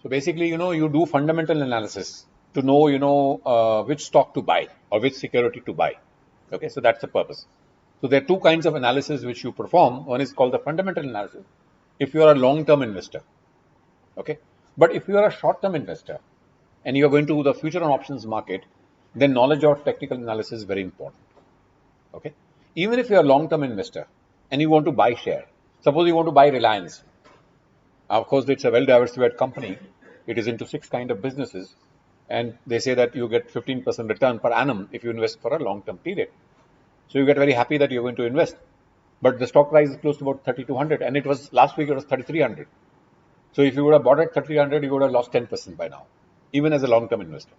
So basically, you do fundamental analysis to know, which stock to buy or which security to buy. Okay, so that's the purpose. So there are two kinds of analysis which you perform. One is called the fundamental analysis if you are a long-term investor. Okay, but if you are a short-term investor and you are going to the future and options market, then knowledge of technical analysis is very important. Okay, even if you are a long-term investor and you want to buy share, suppose you want to buy Reliance. Of course, it's a well-diversified company. It is into 6 kind of businesses, and they say that you get 15% return per annum if you invest for a long-term period. So you get very happy that you're going to invest. But the stock price is close to about 3,200, and it was last week it was 3,300. So if you would have bought at 3,300, you would have lost 10% by now, even as a long-term investor.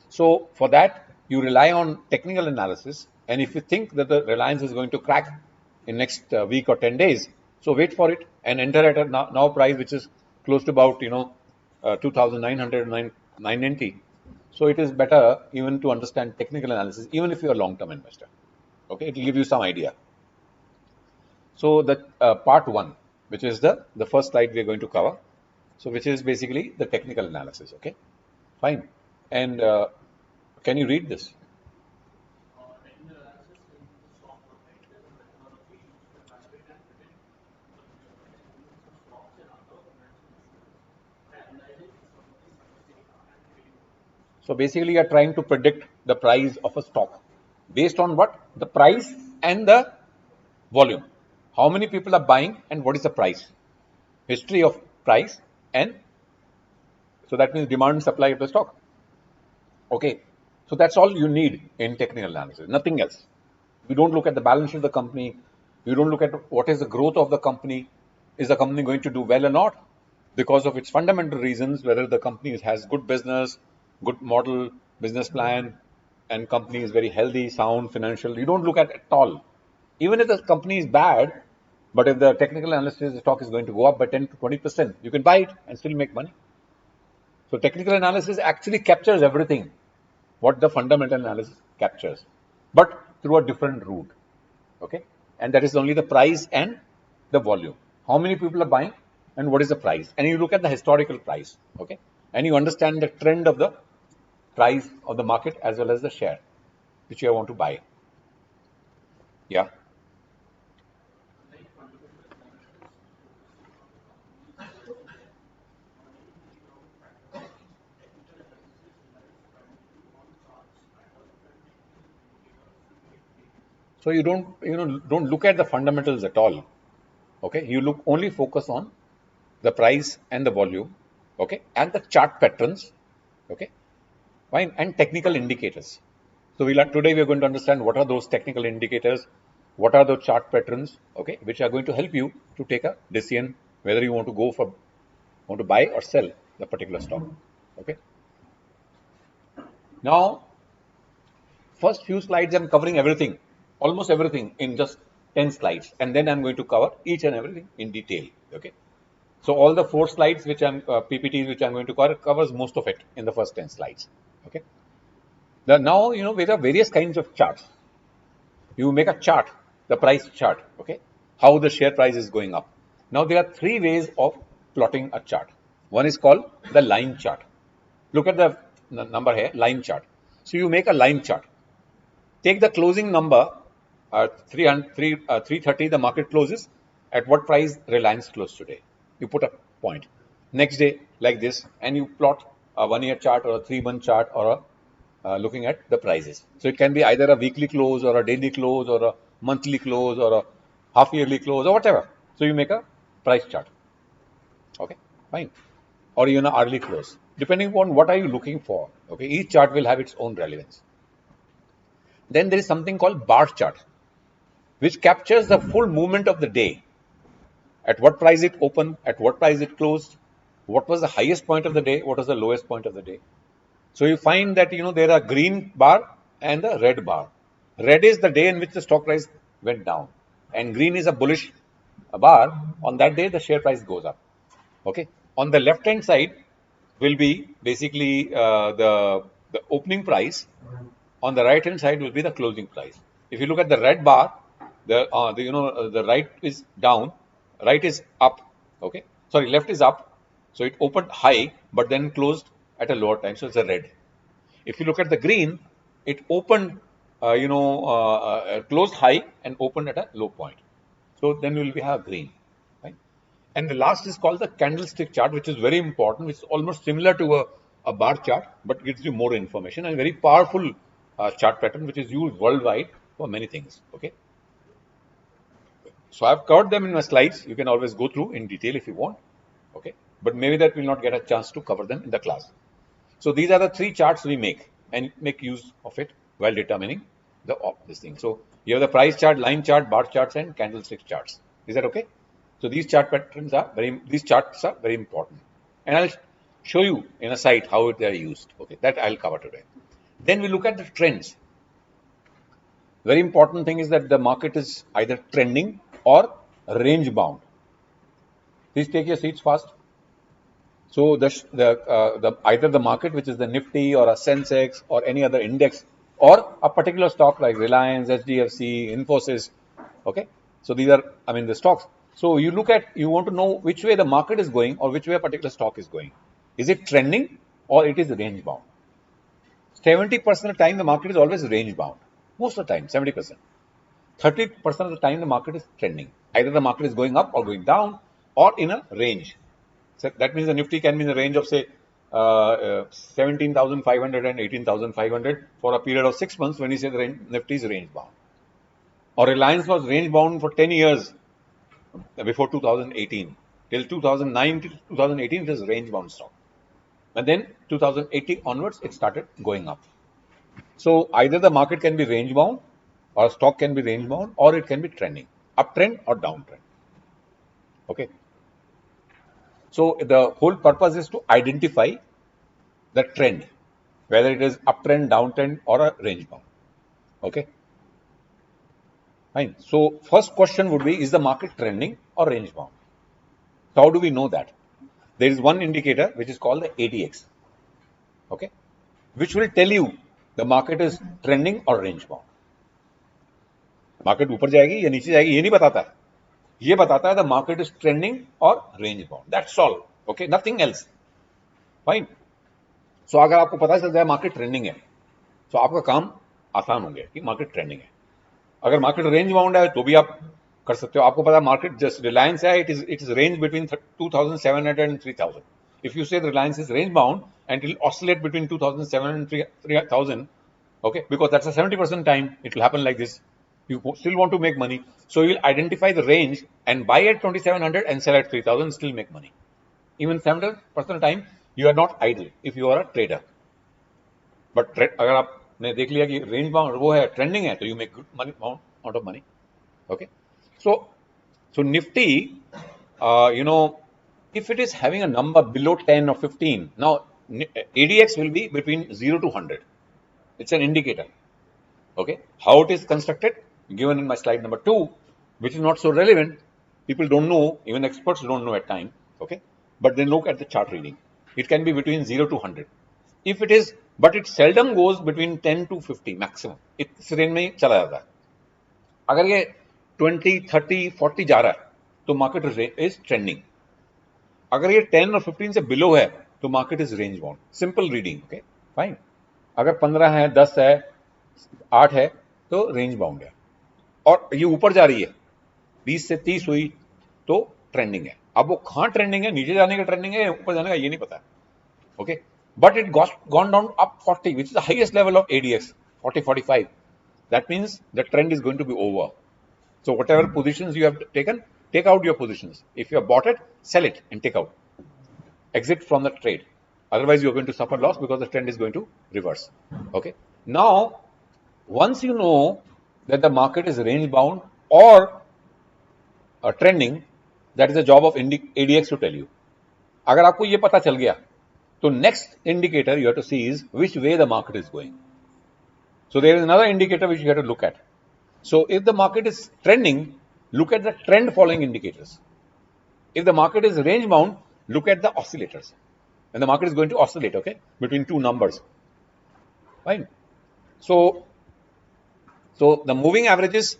So for that, you rely on technical analysis, and if you think that the Reliance is going to crack in next week or 10 days, so wait for it and enter at a now price which is close to about 2,900, 990. So it is better even to understand technical analysis, even if you are a long-term investor. Okay, it will give you some idea. So the part 1, which is the first slide we are going to cover, so which is basically the technical analysis. Okay, fine. And can you read this? So basically, you are trying to predict the price of a stock based on what? The price and the volume. How many people are buying and what is the price? History of price, and so that means demand and supply of the stock. Okay, so that's all you need in technical analysis, nothing else. You don't look at the balance sheet of the company. You don't look at what is the growth of the company. Is the company going to do well or not? Because of its fundamental reasons, whether the company has good business, good model, business plan, and company is very healthy, sound, financial. You don't look at it at all. Even if the company is bad, but if the technical analysis, the stock is going to go up by 10 to 20%, you can buy it and still make money. So technical analysis actually captures everything what the fundamental analysis captures, but through a different route. Okay, and that is only the price and the volume. How many people are buying and what is the price? And you look at the historical price. Okay, and you understand the trend of the price of the market as well as the share which you want to buy. Yeah. So you don't look at the fundamentals at all. Okay, you look only focus on the price and the volume. Okay, and the chart patterns. Okay, fine, and technical indicators. So today we are going to understand what are those technical indicators, what are the chart patterns. Okay, which are going to help you to take a decision whether you want to buy or sell the particular stock. Okay. Now, first few slides I'm covering everything, almost everything in just 10 slides, and then I'm going to cover each and everything in detail. Okay. So all the 4 slides which I'm PPTs which I'm going to cover covers most of it in the first 10 slides. Okay. Now there are various kinds of charts. You make a chart, the price chart. Okay. How the share price is going up. Now there are 3 ways of plotting a chart. One is called the line chart. Look at the number here, line chart. So you make a line chart. Take the closing number, 330, the market closes. At what price Reliance closed today? You put a point. Next day, like this, and you plot a 1-year chart or a 3-month chart or looking at the prices. So it can be either a weekly close or a daily close or a monthly close or a half-yearly close or whatever. So you make a price chart. Okay, fine. Or even an hourly close. Depending upon what are you looking for. Okay, each chart will have its own relevance. Then there is something called bar chart, which captures the full movement of the day. At what price it opened, at what price it closed, what was the highest point of the day, what was the lowest point of the day. So you find that there are green bar and the red bar. Red is the day in which the stock price went down, and green is a bullish bar. On that day, the share price goes up. Okay. On the left hand side will be basically the opening price. On the right hand side will be the closing price. If you look at the red bar, the right is down, right is up. Okay, sorry, left is up, So it opened high, but then closed at a lower time. So it's a red. If you look at the green, it opened, closed high and opened at a low point. So then we will have green, right? And the last is called the candlestick chart, which is very important. It's almost similar to a bar chart, but gives you more information and very powerful chart pattern, which is used worldwide for many things. Okay. So I've covered them in my slides. You can always go through in detail if you want. Okay. But maybe that will not get a chance to cover them in the class. So these are the three charts we make and make use of it while determining this thing. So you have the price chart, line chart, bar charts, and candlestick charts. Is that okay? So these charts are very important, and I'll show you in a site how they are used. Okay, that I'll cover today. Then we look at the trends. Very important thing is that the market is either trending or range bound. Please take your seats fast. So either the market, which is the Nifty or a Sensex or any other index, or a particular stock like Reliance, HDFC, Infosys. Okay, so these are, the stocks. So you want to know which way the market is going or which way a particular stock is going. Is it trending or it is range bound? 70% of the time the market is always range bound. Most of the time, 70%. 30% of the time the market is trending. Either the market is going up or going down or in a range. So that means the Nifty can be in the range of say 17,500 and 18,500 for a period of 6 months when you say the Nifty is range bound. Or Reliance was range bound for 10 years before 2018. Till 2009 to 2018 it was range bound stock. And then 2018 onwards it started going up. So either the market can be range bound or stock can be range bound or it can be trending, uptrend or downtrend. Okay. So the whole purpose is to identify the trend, whether it is uptrend, downtrend or a range bound. Okay. Fine. So first question would be, is the market trending or range bound? So how do we know that? There is one indicator which is called the ADX. Okay. Which will tell you the market is trending or range bound. Market ऊपर जाएगी या नीचे जाएगी ये नहीं बताता है. ये बताता है the market is trending or range bound. That's all. Okay, nothing else. Fine. So अगर आपको पता चल जाए मार्केट ट्रेंडिंग है तो आपका काम आसान हो गया कि मार्केट ट्रेंडिंग है. अगर मार्केट रेंज बाउंड है तो भी आप कर सकते हो. आपको पता है मार्केट जस्ट रिलायंस है, it is range between 2700 and 3000. If you say Reliance is range bound and it will oscillate between 2700 and 3000, okay, because that's a 70% time it will happen like this. You still want to make money, so you will identify the range and buy at 2700 and sell at 3000, still make money. Even 70% of the time you are not idle if you are a trader. But अगर आपने देख लिया कि range bound वो है, trending है, तो you make good money, amount of money. Okay, so Nifty, if it is having a number below 10 or 15, now ADX will be between 0 to 100. It's an indicator. Okay, how it is constructed given in my slide number 2, which is not so relevant. People don't know, even experts don't know at time. Okay, but they look at the chart reading. It can be between 0 to 100. If it is, but it seldom goes between 10 to 50 maximum. इस range में चला जाता है. अगर ये 20, 30, 40 जा रहा है तो मार्केट इज ट्रेंडिंग. अगर ये 10 और 15 से बिलो है तो market is range bound. Simple reading. Okay, fine. अगर 15 है, 10 है, 8 है तो रेंज बाउंड है. और ये ऊपर जा रही है 20 से 30 हुई तो ट्रेंडिंग है. अब वो कहां ट्रेंडिंग है, नीचे जाने का ट्रेंडिंग है, ऊपर जाने का ये नहीं पता. Okay, but it gone down up 40, which is the highest level of ADX, 40, 45. That means the trend is going to be over. So whatever positions you have taken, take out your positions. If you have bought it, sell it and take out. Exit from the trade. Otherwise, you are going to suffer loss because the trend is going to reverse. Okay. Now, once you know that the market is range bound or trending, that is the job of ADX to tell you. अगर आपको ये पता चल गया, so next indicator you have to see is which way the market is going. So there is another indicator which you have to look at. So if the market is trending, look at the trend following indicators. If the market is range bound, look at the oscillators. And the market is going to oscillate, okay, between two numbers. Fine. So the moving averages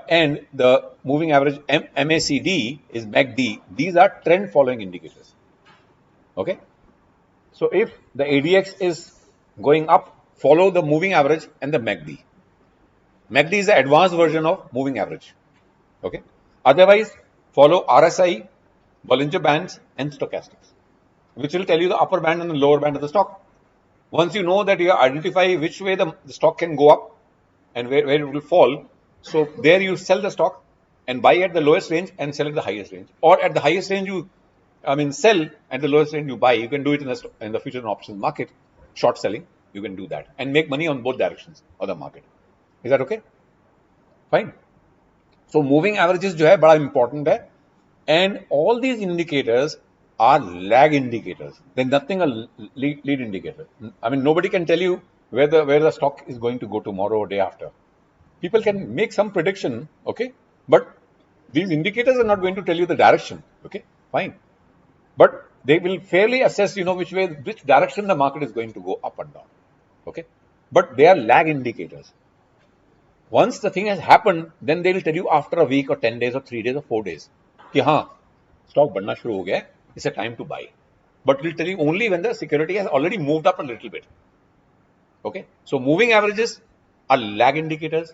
and the moving average MACD is MACD. These are trend following indicators. Okay. So if the ADX is going up, follow the moving average and the MACD. MACD is the advanced version of moving average. Okay. Otherwise, follow RSI, Bollinger Bands, and stochastics, which will tell you the upper band and the lower band of the stock. Once you know that, you identify which way the stock can go up and where it will fall. So there you sell the stock and buy at the lowest range and sell at the highest range. Or at the highest range, sell at the lowest range you buy. You can do it in the future and options market, short selling. You can do that and make money on both directions of the market. Is that okay? Fine. So moving averages जो है बड़ा important है, and all these indicators are lag indicators. They're nothing a lead indicator. I mean, nobody can tell you where the stock is going to go tomorrow or day after. People can make some prediction, okay, but these indicators are not going to tell you the direction. Okay, fine, but they will fairly assess, which direction the market is going to go up and down. Okay, but they are lag indicators. Once the thing has happened, then they will tell you after a week or 10 days or 3 days or 4 days कि हाँ stock बढ़ना शुरू हो गया है, it's a time to buy. But it will tell you only when the security has already moved up a little bit. Okay, so moving averages are lag indicators.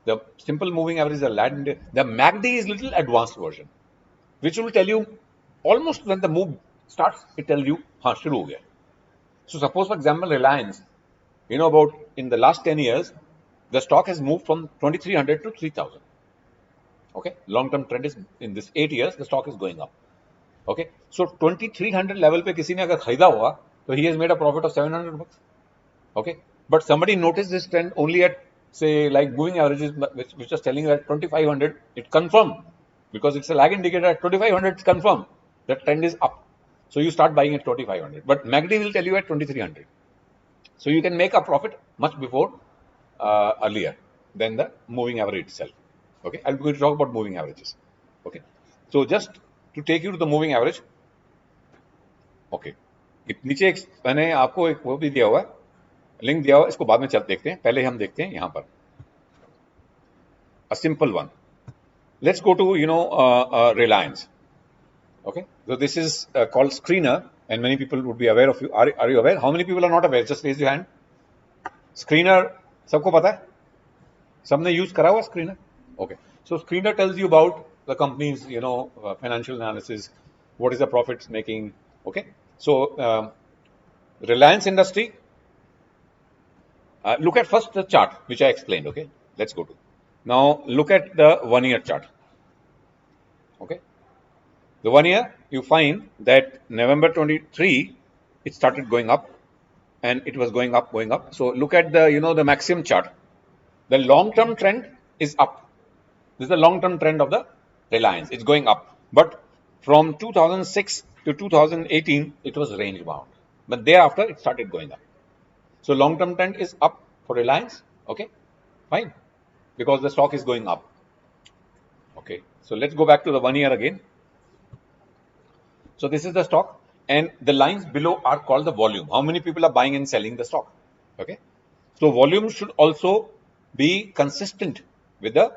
The simple moving average is a lag indicator. The MACD is little advanced version, which will tell you almost when the move starts, it tells you हाँ शुरू हो गया. So suppose for example Reliance, about in the last 10 years, the stock has moved from 2300 to 3000. Okay, long-term trend is in this 8 years, the stock is going up. Okay, so 2300 level पे किसी ने अगर खरीदा हुआ, so he has made a profit of 700 bucks. Okay, but somebody noticed this trend only at, say, like moving averages, which is telling you at 2500, it confirmed because it's a lag indicator. At 2500, it's confirmed that trend is up. So you start buying at 2500, but MACD will tell you at 2300. So you can make a profit much before earlier than the moving average itself. Okay, I'm going to talk about moving averages. Okay, so just to take you to the moving average. Okay, नीचे मैंने आपको एक वो भी दिया हुआ है, link दिया हुआ, इसको बाद में चल देखते हैं, पहले हम देखते हैं यहाँ पर a simple one. Let's go to Reliance. Okay, so this is called screener, and many people would be aware of you. Are you aware? How many people are not aware? Just raise your hand. Screener सबको पता है? सबने use करा हुआ screener? Okay, so screener tells you about the company's financial analysis, what is the profits making. Okay, so Reliance Industry. Look at first the chart which I explained. Okay, let's go to. Now look at the 1 year chart. Okay, the 1 year, you find that November 23 it started going up, and it was going up. So look at the the maximum chart. The long-term trend is up. This is the long-term trend of the Reliance. It's going up, but from 2006 to 2018 it was range bound, but thereafter it started going up. So long-term trend is up for Reliance. Okay, fine, because the stock is going up. Okay, so let's go back to the 1 year again. So this is the stock, and the lines below are called the volume. How many people are buying and selling the stock? Okay, so volume should also be consistent with the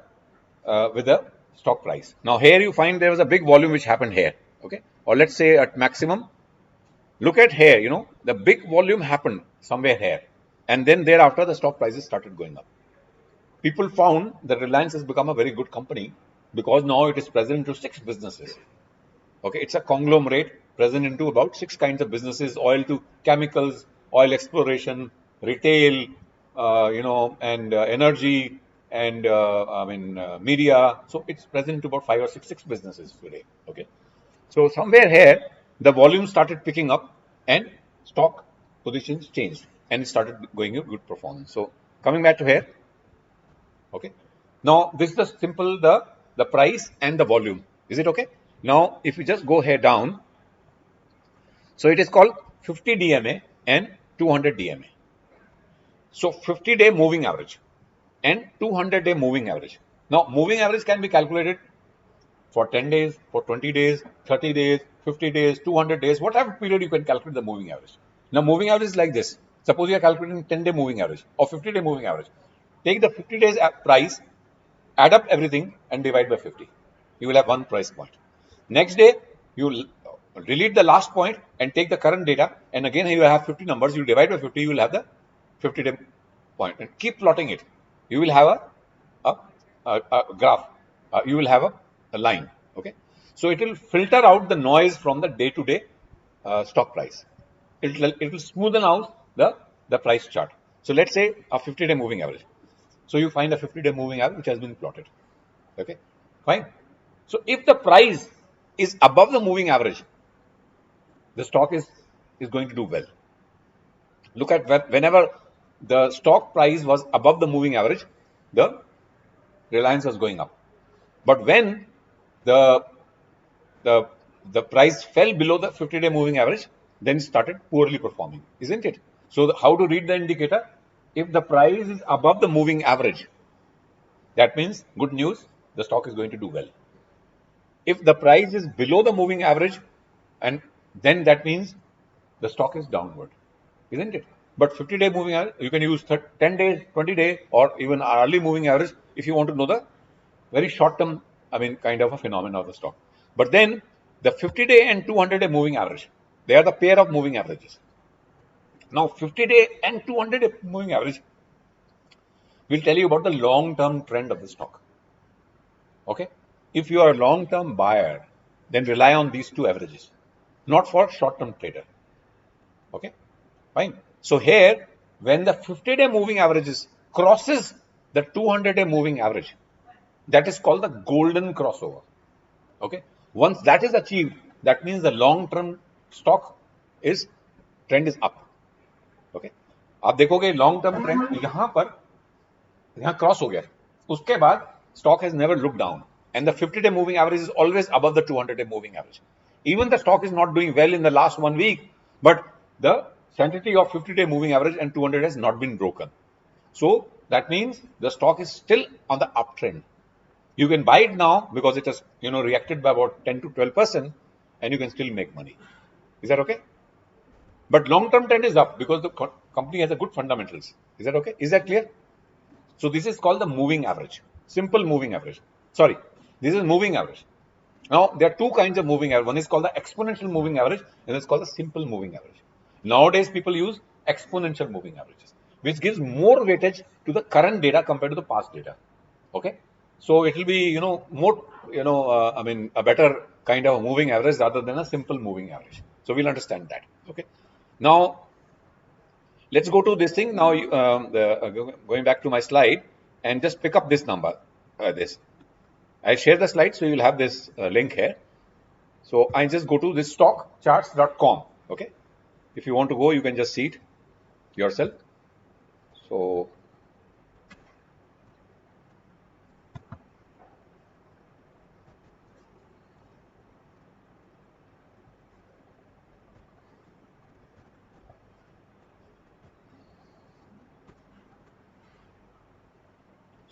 stock price. Now here you find there was a big volume which happened here. Okay, or let's say at maximum. Look at here, the big volume happened somewhere here, and then thereafter the stock prices started going up. People found that Reliance has become a very good company because now it is present into 6 businesses. Okay, it's a conglomerate present into about 6 kinds of businesses: oil to chemicals, oil exploration, retail, and energy, and media. So it's present to about 5 or 6 businesses today. Okay, so somewhere here the volume started picking up and stock positions changed and it started going a good performance. So coming back to here. Okay, now this is the simple the price and the volume. Is it okay? Now if you just go here down, so it is called 50 DMA and 200 DMA. So 50-day moving average and 200-day moving average. Now moving average can be calculated for 10 days, for 20 days, 30 days, 50 days, 200 days, whatever period you can calculate the moving average. Now moving average is like this. Suppose you are calculating 10-day moving average or 50-day moving average. Take the 50 days price, add up everything and divide by 50. You will have one price point. Next day, you will delete the last point and take the current data, and again you have 50 numbers, you divide by 50, you will have the 50-day point, and keep plotting it. You will have a graph, you will have a line. Okay, so it will filter out the noise from the day-to-day stock price. It will smoothen out the price chart. So let's say a 50-day moving average. So you find a 50-day moving average which has been plotted. Okay, fine. So if the price is above the moving average, the stock is going to do well. Look at whenever the stock price was above the moving average, the Reliance was going up. But when the the the price fell below the 50-day moving average, then it started poorly performing, isn't it? So how to read the indicator? If the price is above the moving average, that means good news, the stock is going to do well. If the price is below the moving average, and then that means the stock is downward, isn't it? But 50-day moving average, you can use 10 days, 20 days, or even hourly moving average if you want to know the very short term, kind of a phenomenon of the stock. But then the 50-day and 200-day moving average, they are the pair of moving averages. Now, 50-day and 200-day moving average will tell you about the long term trend of the stock. Okay, if you are a long term buyer, then rely on these two averages, not for short term trader. Okay, fine. So here, when the 50-day moving averages crosses the 200-day moving average, that is called the golden crossover. Okay, once that is achieved, that means the long term stock is trend is up. Okay, आप देखोगे long term trend यहाँ cross हो गया, उसके बाद stock has never looked down, and the 50-day moving average is always above the 200-day moving average. Even the stock is not doing well in the last 1 week, but the sanctity of 50-day moving average and 200 has not been broken. So that means the stock is still on the uptrend. You can buy it now because it has reacted by about 10 to 12%, and you can still make money. Is that okay? But long-term trend is up because the company has a good fundamentals. Is that okay? Is that clear? So this is called the moving average, simple moving average. Sorry, this is moving average. Now there are two kinds of moving average. One is called the exponential moving average, and it's called the simple moving average. Nowadays people use exponential moving averages, which gives more weightage to the current data compared to the past data. Okay, so it will be more a better kind of moving average rather than a simple moving average. So we'll understand that. Okay, now let's go to this thing now. Going back to my slide and just pick up this number. This I share the slide, so you'll have this link here. So I just go to this stockcharts.com. Okay, if you want to go, you can just see it yourself. So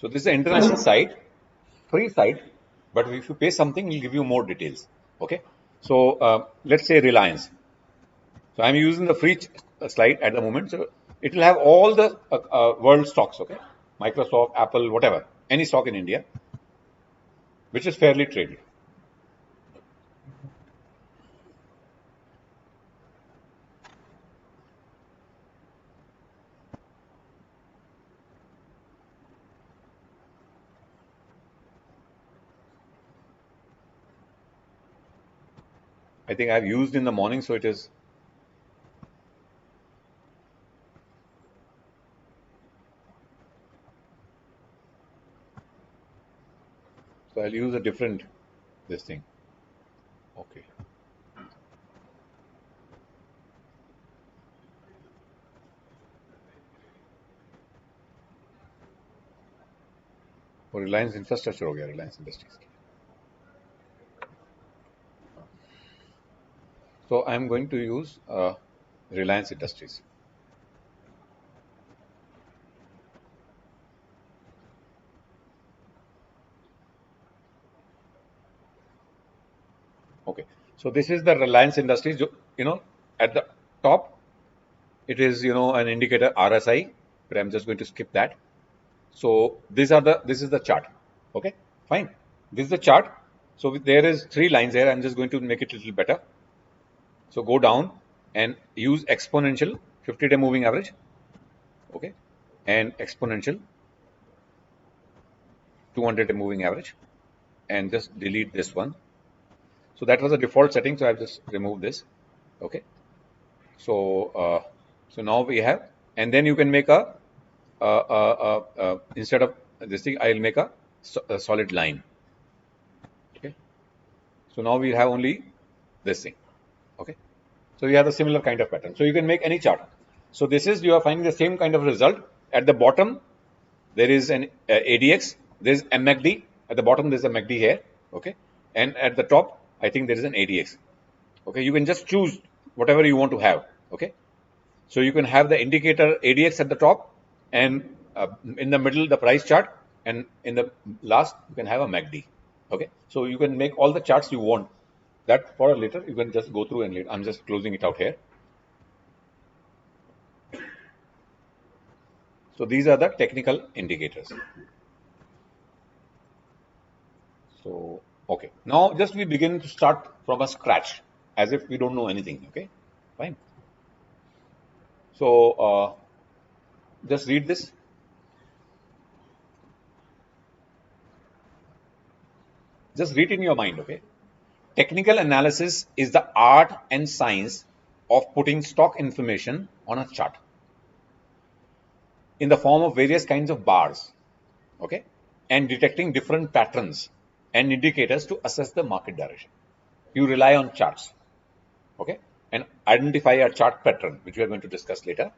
this is an international site, free site, but if you pay something, we'll give you more details. Okay, so let's say Reliance. So I'm using the free slide at the moment. So it will have all the world stocks. Okay, Microsoft, Apple, whatever, any stock in India, which is fairly traded. I think I've used in the morning, so it is. So I'll use a different this thing. Okay. For Reliance Infrastructure हो गया, Reliance Industries. So I'm going to use Reliance Industries. Okay. So this is the Reliance Industries. At the top, it is an indicator RSI, but I'm just going to skip that. So this is the chart. Okay, fine. This is the chart. So there is 3 lines here. I'm just going to make it a little better. So go down and use exponential 50-day moving average, okay, and exponential 200-day moving average, and just delete this one. So that was the default setting, so I've just removed this, okay. So now we have, and then you can make a instead of this thing, I'll make a solid line, okay. So now we have only this thing, okay. So you have a similar kind of pattern. So you can make any chart. So this is, you are finding the same kind of result. At the bottom, there is an ADX, there is MACD. At the bottom, there is a MACD here, okay. And at the top, I think there is an ADX, okay. You can just choose whatever you want to have, okay. So you can have the indicator ADX at the top, and in the middle, the price chart, and in the last, you can have a MACD, okay. So you can make all the charts you want. That for later, you can just go through and later. I'm just closing it out here. So these are the technical indicators. So, okay. Now just we begin to start from a scratch as if we don't know anything. Okay, fine. So just read this. Just read in your mind. Okay. Technical analysis is the art and science of putting stock information on a chart in the form of various kinds of bars, okay, and detecting different patterns and indicators to assess the market direction. You rely on charts, okay, and identify a chart pattern, which we are going to discuss later,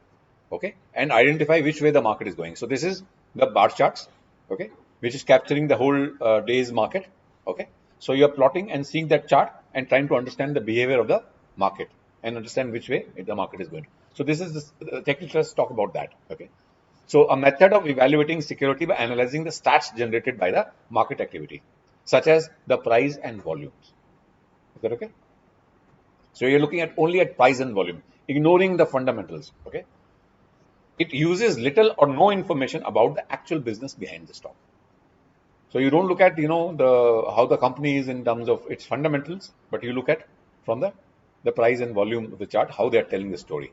okay, and identify which way the market is going. So this is the bar charts, okay, which is capturing the whole day's market, okay. So you are plotting and seeing that chart and trying to understand the behavior of the market and understand which way the market is going. So this is the technicals talk about that, okay. So a method of evaluating security by analyzing the stats generated by the market activity, such as the price and volumes. Is that okay? So you're looking at only at price and volume, ignoring the fundamentals, okay. It uses little or no information about the actual business behind the stock. So you don't look at, how the company is in terms of its fundamentals, but you look at from the price and volume of the chart, how they are telling the story.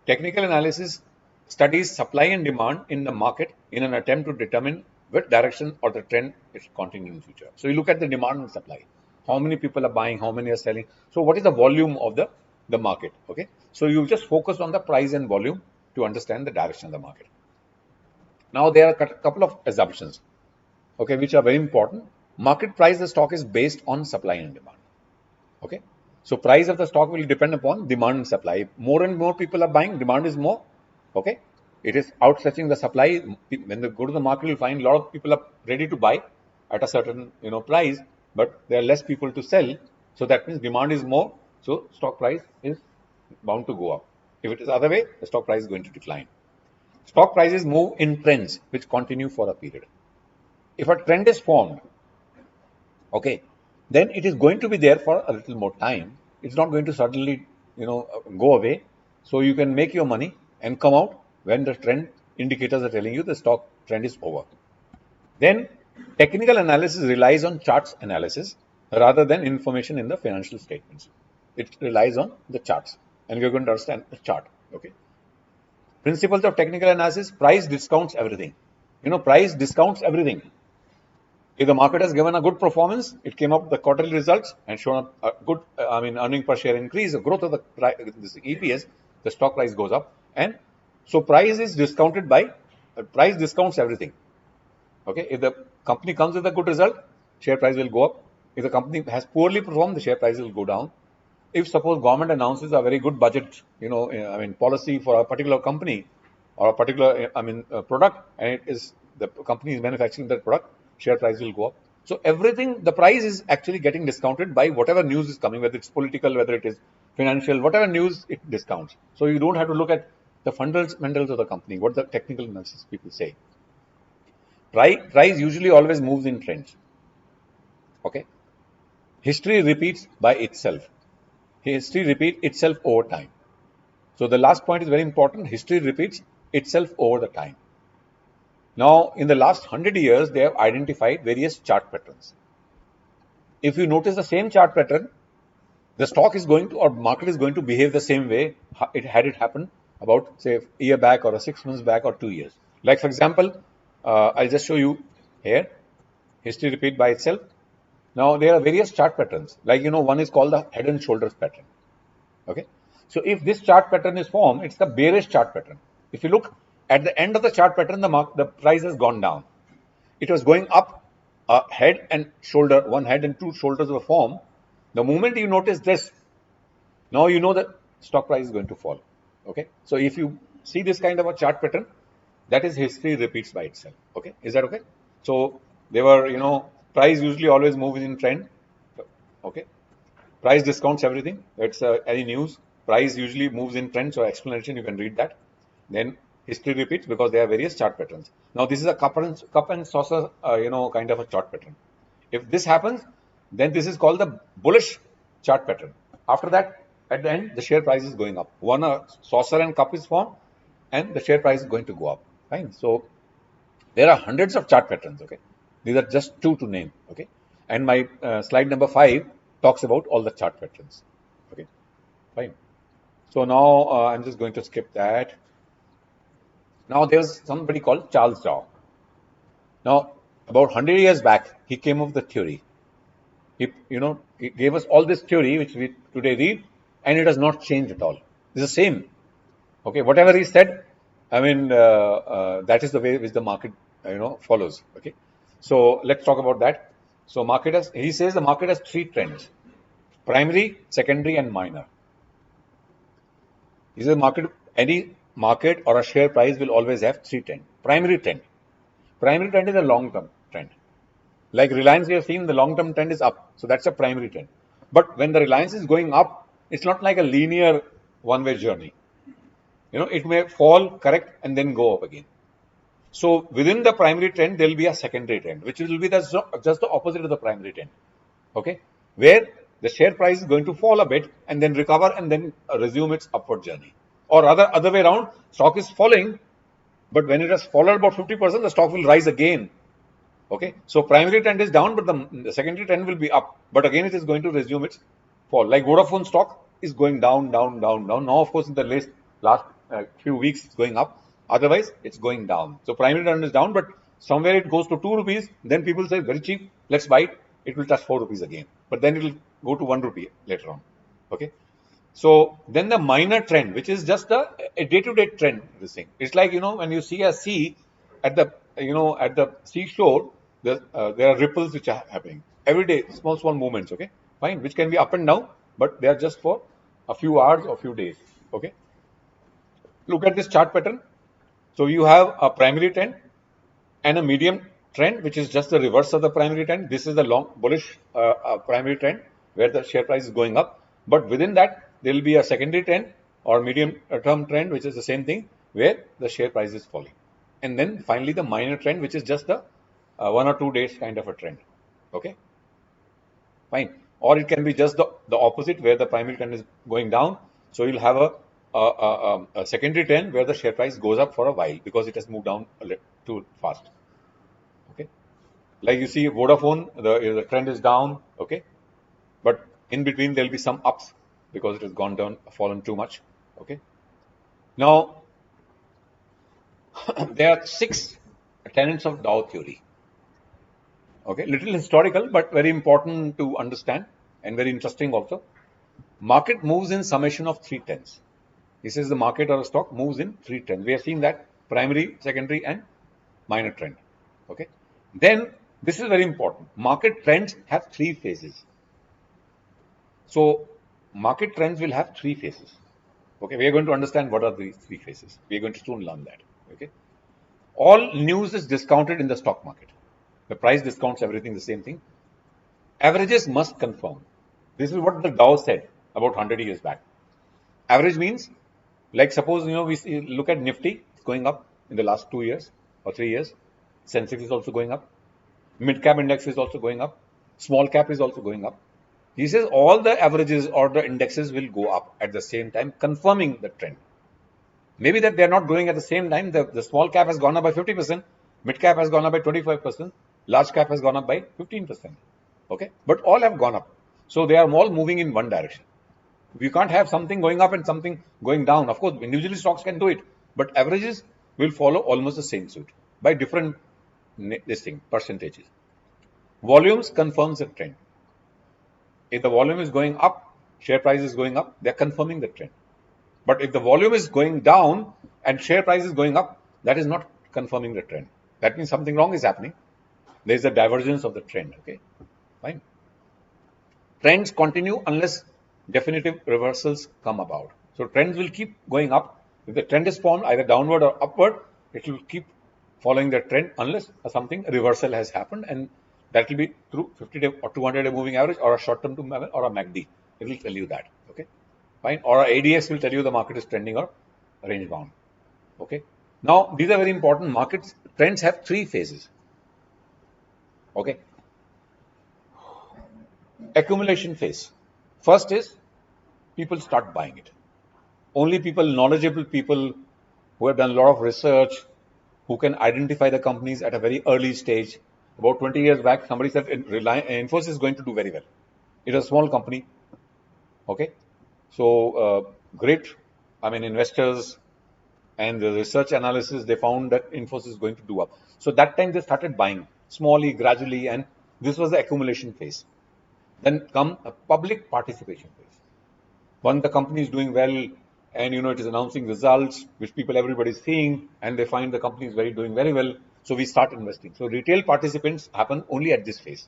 Technical analysis studies supply and demand in the market in an attempt to determine which direction or the trend is continuing in the future. So you look at the demand and supply. How many people are buying, how many are selling. So what is the volume of the market, okay? So you just focus on the price and volume to understand the direction of the market. Now there are a couple of assumptions, okay, which are very important. Market price of the stock is based on supply and demand, okay. So price of the stock will depend upon demand and supply. More and more people are buying, demand is more, okay. It is outstretching the supply. When they go to the market, you'll find a lot of people are ready to buy at a certain price, but there are less people to sell. So that means demand is more. So stock price is bound to go up. If it is other way, the stock price is going to decline. Stock prices move in trends which continue for a period. If a trend is formed, okay, then it is going to be there for a little more time. It's not going to suddenly, go away. So you can make your money and come out when the trend indicators are telling you the stock trend is over. Then technical analysis relies on charts analysis rather than information in the financial statements. It relies on the charts, and you're going to understand the chart, okay. Principles of technical analysis: price discounts everything. Price discounts everything. If the market has given a good performance, it came up the quarterly results and shown a good, earning per share increase, the growth of this EPS, the stock price goes up. And so price is discounted by, price discounts everything. Okay. If the company comes with a good result, share price will go up. If the company has poorly performed, the share price will go down. If suppose government announces a very good budget, policy for a particular company or a particular, product, and it is the company is manufacturing that product, share price will go up. So everything, the price is actually getting discounted by whatever news is coming, whether it's political, whether it is financial, whatever news it discounts. So you don't have to look at the fundamentals of the company, what the technical analysis people say. Price usually always moves in trends. Okay. History repeats by itself. History repeats itself over time. So the last point is very important. History repeats itself over the time. Now, in the last 100 years, they have identified various chart patterns. If you notice the same chart pattern the stock is going to, or market is going to behave the same way it had it happened about, say, a year back or a 6 months back or 2 years. Like, for example, I'll just show you here, history repeat by itself. Now, there are various chart patterns. Like, one is called the head and shoulders pattern. Okay. So, if this chart pattern is formed, it's the bearish chart pattern. If you look at the end of the chart pattern, the price has gone down. It was going up, head and shoulder, one head and two shoulders were formed. The moment you notice this, now you know that stock price is going to fall. Okay. So, if you see this kind of a chart pattern, that is history repeats by itself. Okay. Is that okay? So, they were, price usually always moves in trend. Okay. Price discounts everything. That's any news. Price usually moves in trend. So, explanation, you can read that. Then history repeats because there are various chart patterns. Now, this is a cup and saucer, kind of a chart pattern. If this happens, then this is called the bullish chart pattern. After that, at the end, the share price is going up. One saucer and cup is formed, and the share price is going to go up. Fine. So, there are hundreds of chart patterns. Okay. These are just two to name. Okay. And my slide number 5 talks about all the chart patterns. Okay. Fine. So, now I'm just going to skip that. Now, there's somebody called Charles Dow. Now, about 100 years back, he came up with the theory. He gave us all this theory, which we today read, and it has not changed at all. It's the same. Okay, whatever he said, I mean, that is the way which the market, follows. Okay, so let's talk about that. So, he says the market has 3 trends: primary, secondary, and minor. He says any market or a share price will always have 3 trends. Primary trend. Primary trend is a long-term trend. Like Reliance, we have seen the long-term trend is up. So that's a primary trend. But when the Reliance is going up, it's not like a linear one-way journey. It may fall, correct, and then go up again. So within the primary trend, there will be a secondary trend, which will be just the opposite of the primary trend. Okay. Where the share price is going to fall a bit and then recover and then resume its upward journey. Or other way around, stock is falling, but when it has fallen about 50%, the stock will rise again. Okay, so primary trend is down, but the secondary trend will be up. But again, it is going to resume its fall. Like Vodafone stock is going down. Now, of course, in the last few weeks, it's going up. Otherwise, it's going down. So primary trend is down, but somewhere it goes to 2 rupees. Then people say very cheap. Let's buy it. It will touch 4 rupees again. But then it will go to 1 rupee later on. Okay. So then the minor trend, which is just a day-to-day trend, this thing. It's like, when you see a sea at the seashore, there are ripples which are happening every day, small movements. Okay, fine, which can be up and down, but they are just for a few hours or few days. Okay, look at this chart pattern. So you have a primary trend and a medium trend, which is just the reverse of the primary trend. This is the long bullish primary trend where the share price is going up, but within that there will be a secondary trend or medium term trend, which is the same thing, where the share price is falling. And then finally the minor trend, which is just the 1 or 2 days kind of a trend. Okay, fine. Or it can be just the opposite, where the primary trend is going down. So you'll have a secondary trend where the share price goes up for a while because it has moved down a little too fast. Okay, like you see Vodafone, the trend is down. Okay, but in between there will be some ups because it has gone down, fallen too much. Okay, now there are 6 tenets of Dow theory. Okay, little historical, but very important to understand and very interesting also. Market moves in summation of 3 trends. This is the market or a stock moves in 3 trends. We have seen that primary, secondary, and minor trend. Okay, then this is very important. Market trends have 3 phases. So market trends will have 3 phases. Okay, we are going to understand what are these 3 phases. We are going to soon learn that. Okay, all news is discounted in the stock market. The price discounts everything, the same thing. Averages must confirm. This is what the Dow said about 100 years back. Average means, like suppose, we look at Nifty, it's going up in the last 2 years or 3 years. Sensex is also going up. Mid-cap index is also going up. Small cap is also going up. He says all the averages or the indexes will go up at the same time, confirming the trend. Maybe that they're not growing at the same time. The small cap has gone up by 50%. Mid-cap has gone up by 25%. Large cap has gone up by 15%. Okay, but all have gone up. So they are all moving in one direction. You can't have something going up and something going down. Of course, individually stocks can do it, but averages will follow almost the same suit by different percentages. Volumes confirms the trend. If the volume is going up, share price is going up, they're confirming the trend. But if the volume is going down and share price is going up, that is not confirming the trend. That means something wrong is happening. There is a divergence of the trend. Okay, fine. Trends continue unless definitive reversals come about. So trends will keep going up. If the trend is formed either downward or upward, it will keep following the trend unless something reversal has happened, and that will be through 50-day or 200-day moving average or a short-term or a MACD. It will tell you that. Okay, fine. Or a ADX will tell you the market is trending or range bound. Okay. Now these are very important. Markets trends have three phases. Okay. Accumulation phase. First is people start buying it. Only people, knowledgeable people who have done a lot of research, who can identify the companies at a very early stage. About 20 years back, somebody said Infosys is going to do very well. It is a small company. Okay. So great, investors and the research analysis, they found that Infosys is going to do up. So that time they started buying smallly, gradually, and this was the accumulation phase. Then come a public participation phase. When the company is doing well and it is announcing results which everybody is seeing, and they find the company is doing very well, so we start investing. So retail participants happen only at this phase.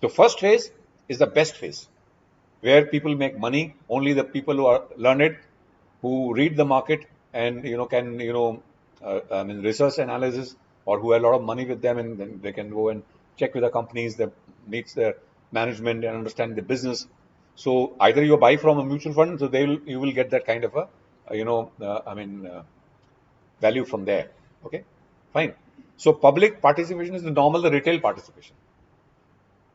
So first phase is the best phase, where people make money. Only the people who are learned, who read the market and can research analysis, or who have a lot of money with them, and then they can go and check with the companies that meets their management and understand the business. So either you buy from a mutual fund, so you will get that kind of a value from there. Okay, fine. So public participation is the normal, the retail participation.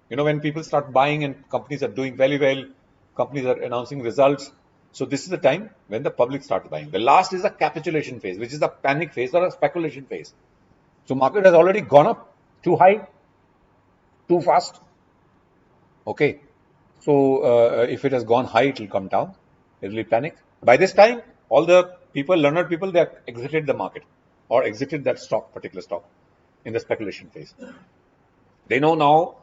When people start buying and companies are doing very well, companies are announcing results. So this is the time when the public starts buying. The last is the capitulation phase, which is the panic phase or a speculation phase. So market has already gone up too high, too fast. Okay. So if it has gone high, it will come down. It will panic. By this time, all the learned people, they have exited the market or exited that particular stock in the speculation phase. They know now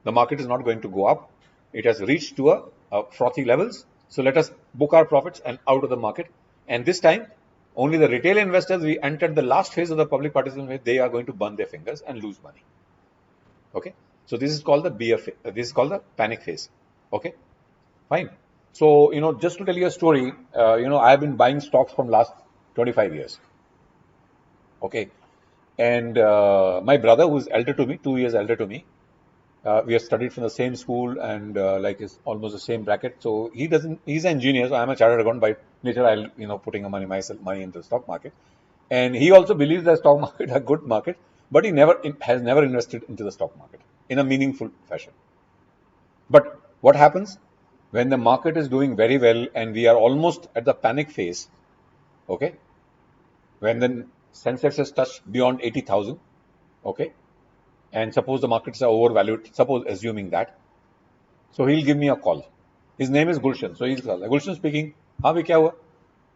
the market is not going to go up. It has reached to a frothy levels. So let us book our profits and out of the market. And this time, only the retail investors, we entered the last phase of the public participation phase, they are going to burn their fingers and lose money. Okay. So this is called the BF. This is called the panic phase. Okay. Fine. So, just to tell you a story, I have been buying stocks from last 25 years. Okay. And my brother, who is elder to me, 2 years elder to me, we have studied from the same school and is almost the same bracket. So he's an engineer. So I'm a chartered accountant by nature. I'll, putting money into the stock market. And he also believes that stock market is a good market, but he has never invested into the stock market in a meaningful fashion. But what happens when the market is doing very well and we are almost at the panic phase? Okay. When the Sensex has touched beyond 80,000. Okay. And suppose the markets are overvalued, assuming that. So he'll give me a call. His name is Gulshan. So he'll call. Gulshan speaking. हाँ भाई क्या हुआ?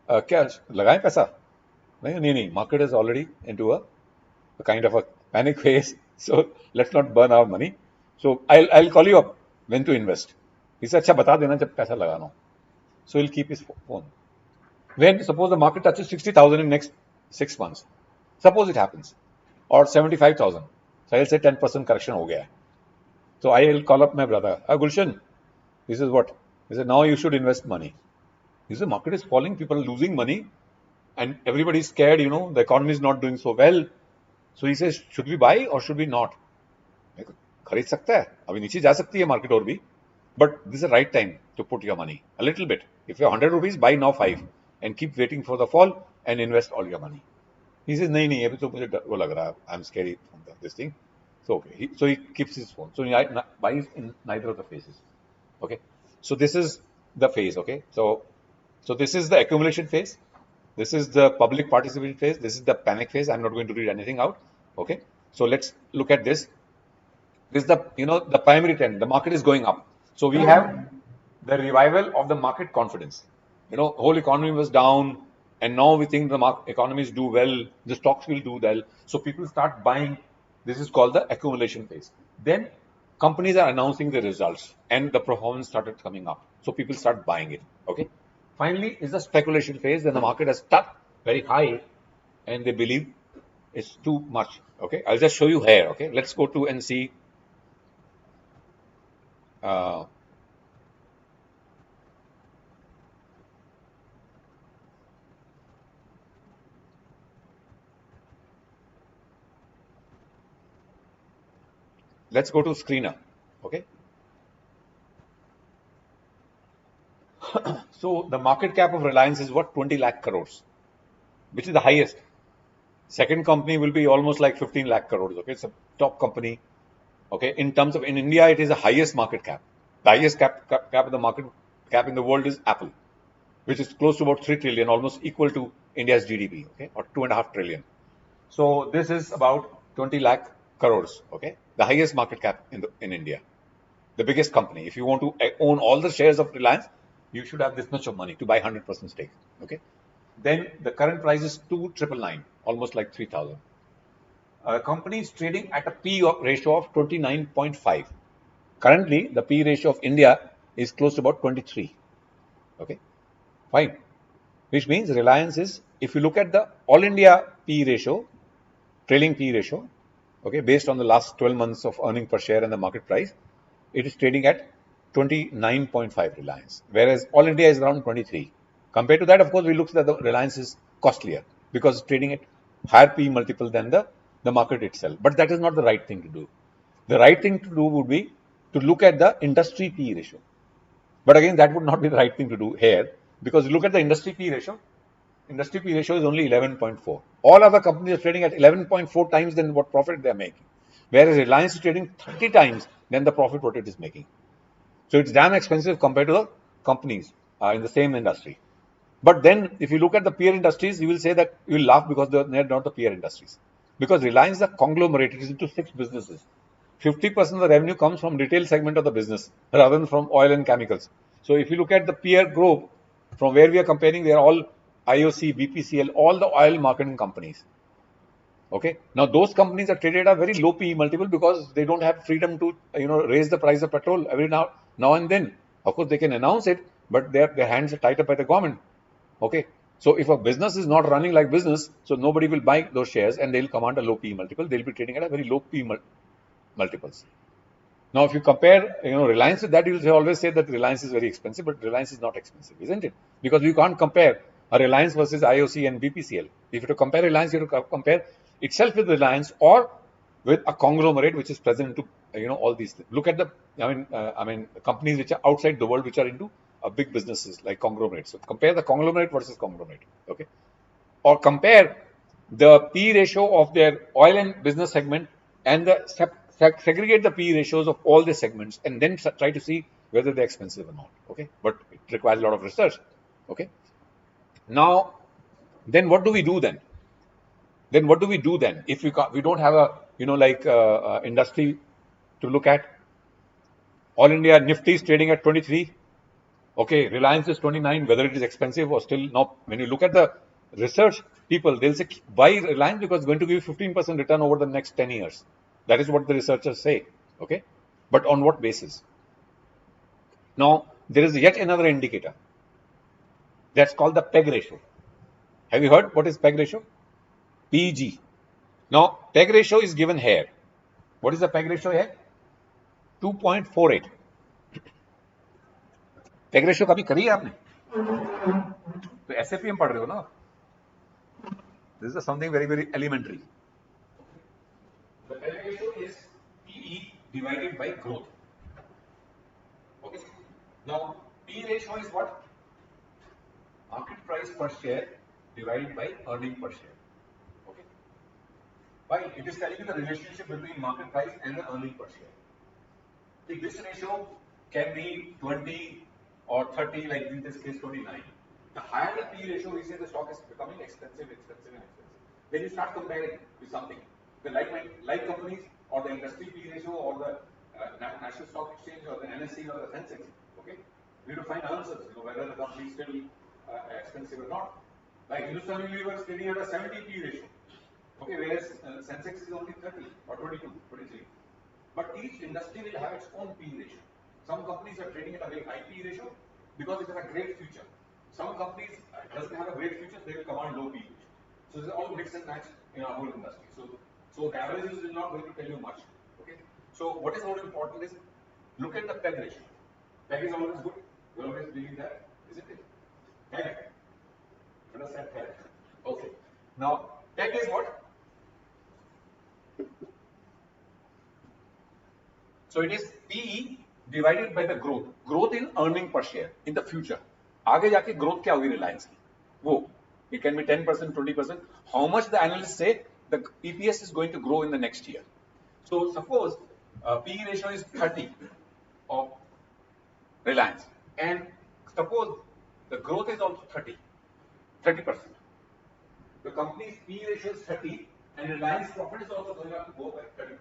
क्या लगाएं पैसा? नहीं. Market is already into a kind of a panic phase. So let's not burn our money. So I'll call you up when to invest. He said, अच्छा बता देना जब पैसा लगाना हो. So he'll keep his phone. When suppose the market touches 60,000 in next 6 months. Suppose it happens. Or 75,000. So I'll say 10% correction ho gaya. So I'll call up my brother. Gulshan, this is what? He said, now you should invest money. He said, market is falling, people are losing money, and everybody is scared, the economy is not doing so well. So he says, should we buy or should we not? खरीद सकता है, अभी नीचे जा सकती है market और भी, but this is the right time to put your money a little bit. If you're 100 rupees, buy now 5 and keep waiting for the fall and invest all your money. He says, नहीं अभी तो मुझे वो लग रहा है, I'm scary from this thing. So okay, so he keeps his phone. So he buys in neither of the phases. Okay, so this is the phase. Okay, so this is the accumulation phase. This is the public participation phase. This is the panic phase. I'm not going to read anything out. Okay, so let's look at this. This is the the primary trend. The market is going up. So we have the revival of the market confidence. Whole economy was down, and now we think the economies do well, the stocks will do well. So people start buying. This is called the accumulation phase. Then companies are announcing the results, and the performance started coming up. So people start buying it. Okay. Finally, is the speculation phase. Then the market has stuck very high, and they believe it's too much. Okay. I'll just show you here. Okay. Let's go to and see. Uh, let's go to screener. Okay. So the market cap of Reliance is what, 20 lakh crores, which is the highest. Second company will be almost like 15 lakh crores. Okay, it's a top company. Okay, in terms of in India, it is the highest market cap. The highest cap of the market cap in the world is Apple, which is close to about 3 trillion, almost equal to India's GDP. Okay, or 2.5 trillion. So this is about 20 lakh crores. Okay, the highest market cap in India, the biggest company. If you want to own all the shares of Reliance, you should have this much of money to buy 100% stake. Okay. Then the current price is 2,999, almost like 3,000. Company is trading at a P ratio of 29.5. Currently, the P ratio of India is close to about 23. Okay, fine. Which means Reliance is, if you look at the all India P ratio, trailing P ratio, okay, based on the last 12 months of earning per share and the market price, it is trading at 29.5 Reliance, whereas all India is around 23. Compared to that, of course, we look at the Reliance is costlier because it's trading at higher P multiple than the market itself. But that is not the right thing to do. The right thing to do would be to look at the industry P ratio. But again, that would not be the right thing to do here, because you look at the industry P ratio. Industry P ratio is only 11.4. All other companies are trading at 11.4 times than what profit they are making, whereas Reliance is trading 30 times than the profit what it is making. So it's damn expensive compared to the companies in the same industry. But then, if you look at the peer industries, you will say that you will laugh because they're not the peer industries. Because Reliance is a conglomerate, it is into 6 businesses. 50% of the revenue comes from retail segment of the business rather than from oil and chemicals. So if you look at the peer group, from where we are comparing, they are all IOC, BPCL, all the oil marketing companies. Okay. Now those companies are traded at a very low PE multiple because they don't have freedom to raise the price of petrol every now and then. Of course, they can announce it, but their hands are tied up by the government. Okay. So if a business is not running like business, so nobody will buy those shares and they'll command a low PE multiple. They'll be trading at a very low PE multiples. Now, if you compare, Reliance with that, you'll always say that Reliance is very expensive, but Reliance is not expensive, isn't it? Because you can't compare a Reliance versus IOC and BPCL. If you to compare Reliance, you have to compare itself with Reliance or with a conglomerate which is present into all these things. Look at the companies which are outside the world which are into big businesses like conglomerates. So compare the conglomerate versus conglomerate. Okay, or compare the P ratio of their oil and business segment and segregate the P ratios of all the segments and then try to see whether they're expensive or not. Okay, but it requires a lot of research. Okay, now then what do we do then? Then what do we do then if we don't have a industry to look at? All India Nifty is trading at 23. Okay, Reliance is 29. Whether it is expensive or still not, when you look at the research people, they'll say buy Reliance because it's going to give you 15% return over the next 10 years. That is what the researchers say. Okay, but on what basis? Now there is yet another indicator that's called the PEG ratio. Have you heard what is PEG ratio? PG. Now PEG ratio is given here. What is the PEG ratio here? 2.48. PEG ratio कभी करी है आपने? तो ऐसे भी हम पढ़ रहे हो ना? This is something very, very elementary. The PEG ratio is PE divided by growth. Okay. Now, P ratio is what? Market price per share divided by earning per share. Okay. Why? It is telling you the relationship between market price and the earning per share. See, this ratio can be 20 or 30, like in this case 29. The higher the P ratio, we say the stock is becoming expensive. Then you start comparing with something. The like companies or the industry P ratio or the National Stock Exchange or the NSE or the Sensex. Okay, we have to find answers. Whether the company is still expensive or not. Like Hindustan Unilever is trading at a 70 P ratio. Okay, whereas Sensex is only 30 or 22, 23. But each industry will have its own P ratio. Some companies are trading at a very high P ratio because it has a great future. Some companies doesn't have a great future, they will command low P ratio. So this is all mix and match in our whole industry. So the averages is not going to tell you much. Okay. So what is more important is look at the PEG ratio. PEG is always good. You always believe that, isn't it? PEG. Understand PEG? Okay. Now PEG is what? So it is PE divided by the growth in earning per share in the future. आगे जाके growth क्या होगी Reliance की? वो it can be 10%, 20%. How much the analysts say the EPS is going to grow in the next year. So suppose PE ratio is 30 of Reliance, and suppose the growth is also 30%. The company's PE ratio is 30, and Reliance profit is also going up to go by 30%.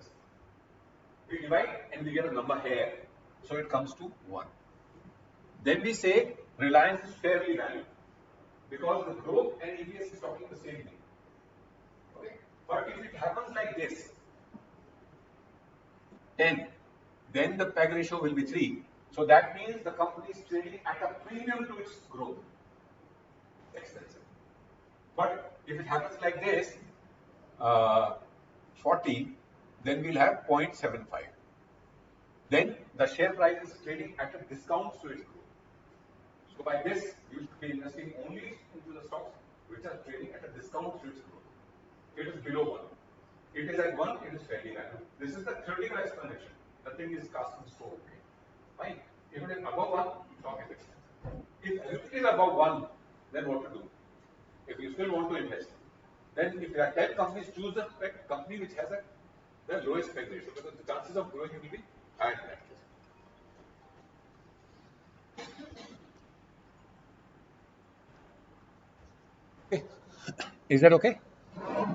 We divide and we get a number here, so it comes to 1. Then we say Reliance is fairly valued because the growth and EPS is talking the same thing. Okay, but if it happens like this, 10, then the PEG ratio will be 3. So that means the company is trading at a premium to its growth. Expensive. But if it happens like this, 40, then we'll have 0.75. Then the share price is trading at a discount to its growth. So by this, you should be investing only into the stocks which are trading at a discount to its growth. It is below 1. It is at 1, it is fairly valued. This is the theoretical explanation. Nothing is cast in stone. Okay? Fine. If it is above 1, stock is expensive. If everything is above 1, then what to do? If you still want to invest, then if there are 10 companies, choose the company which has the lowest PEG ratio, because the chances of growing will be higher in that case. Okay. Is that okay?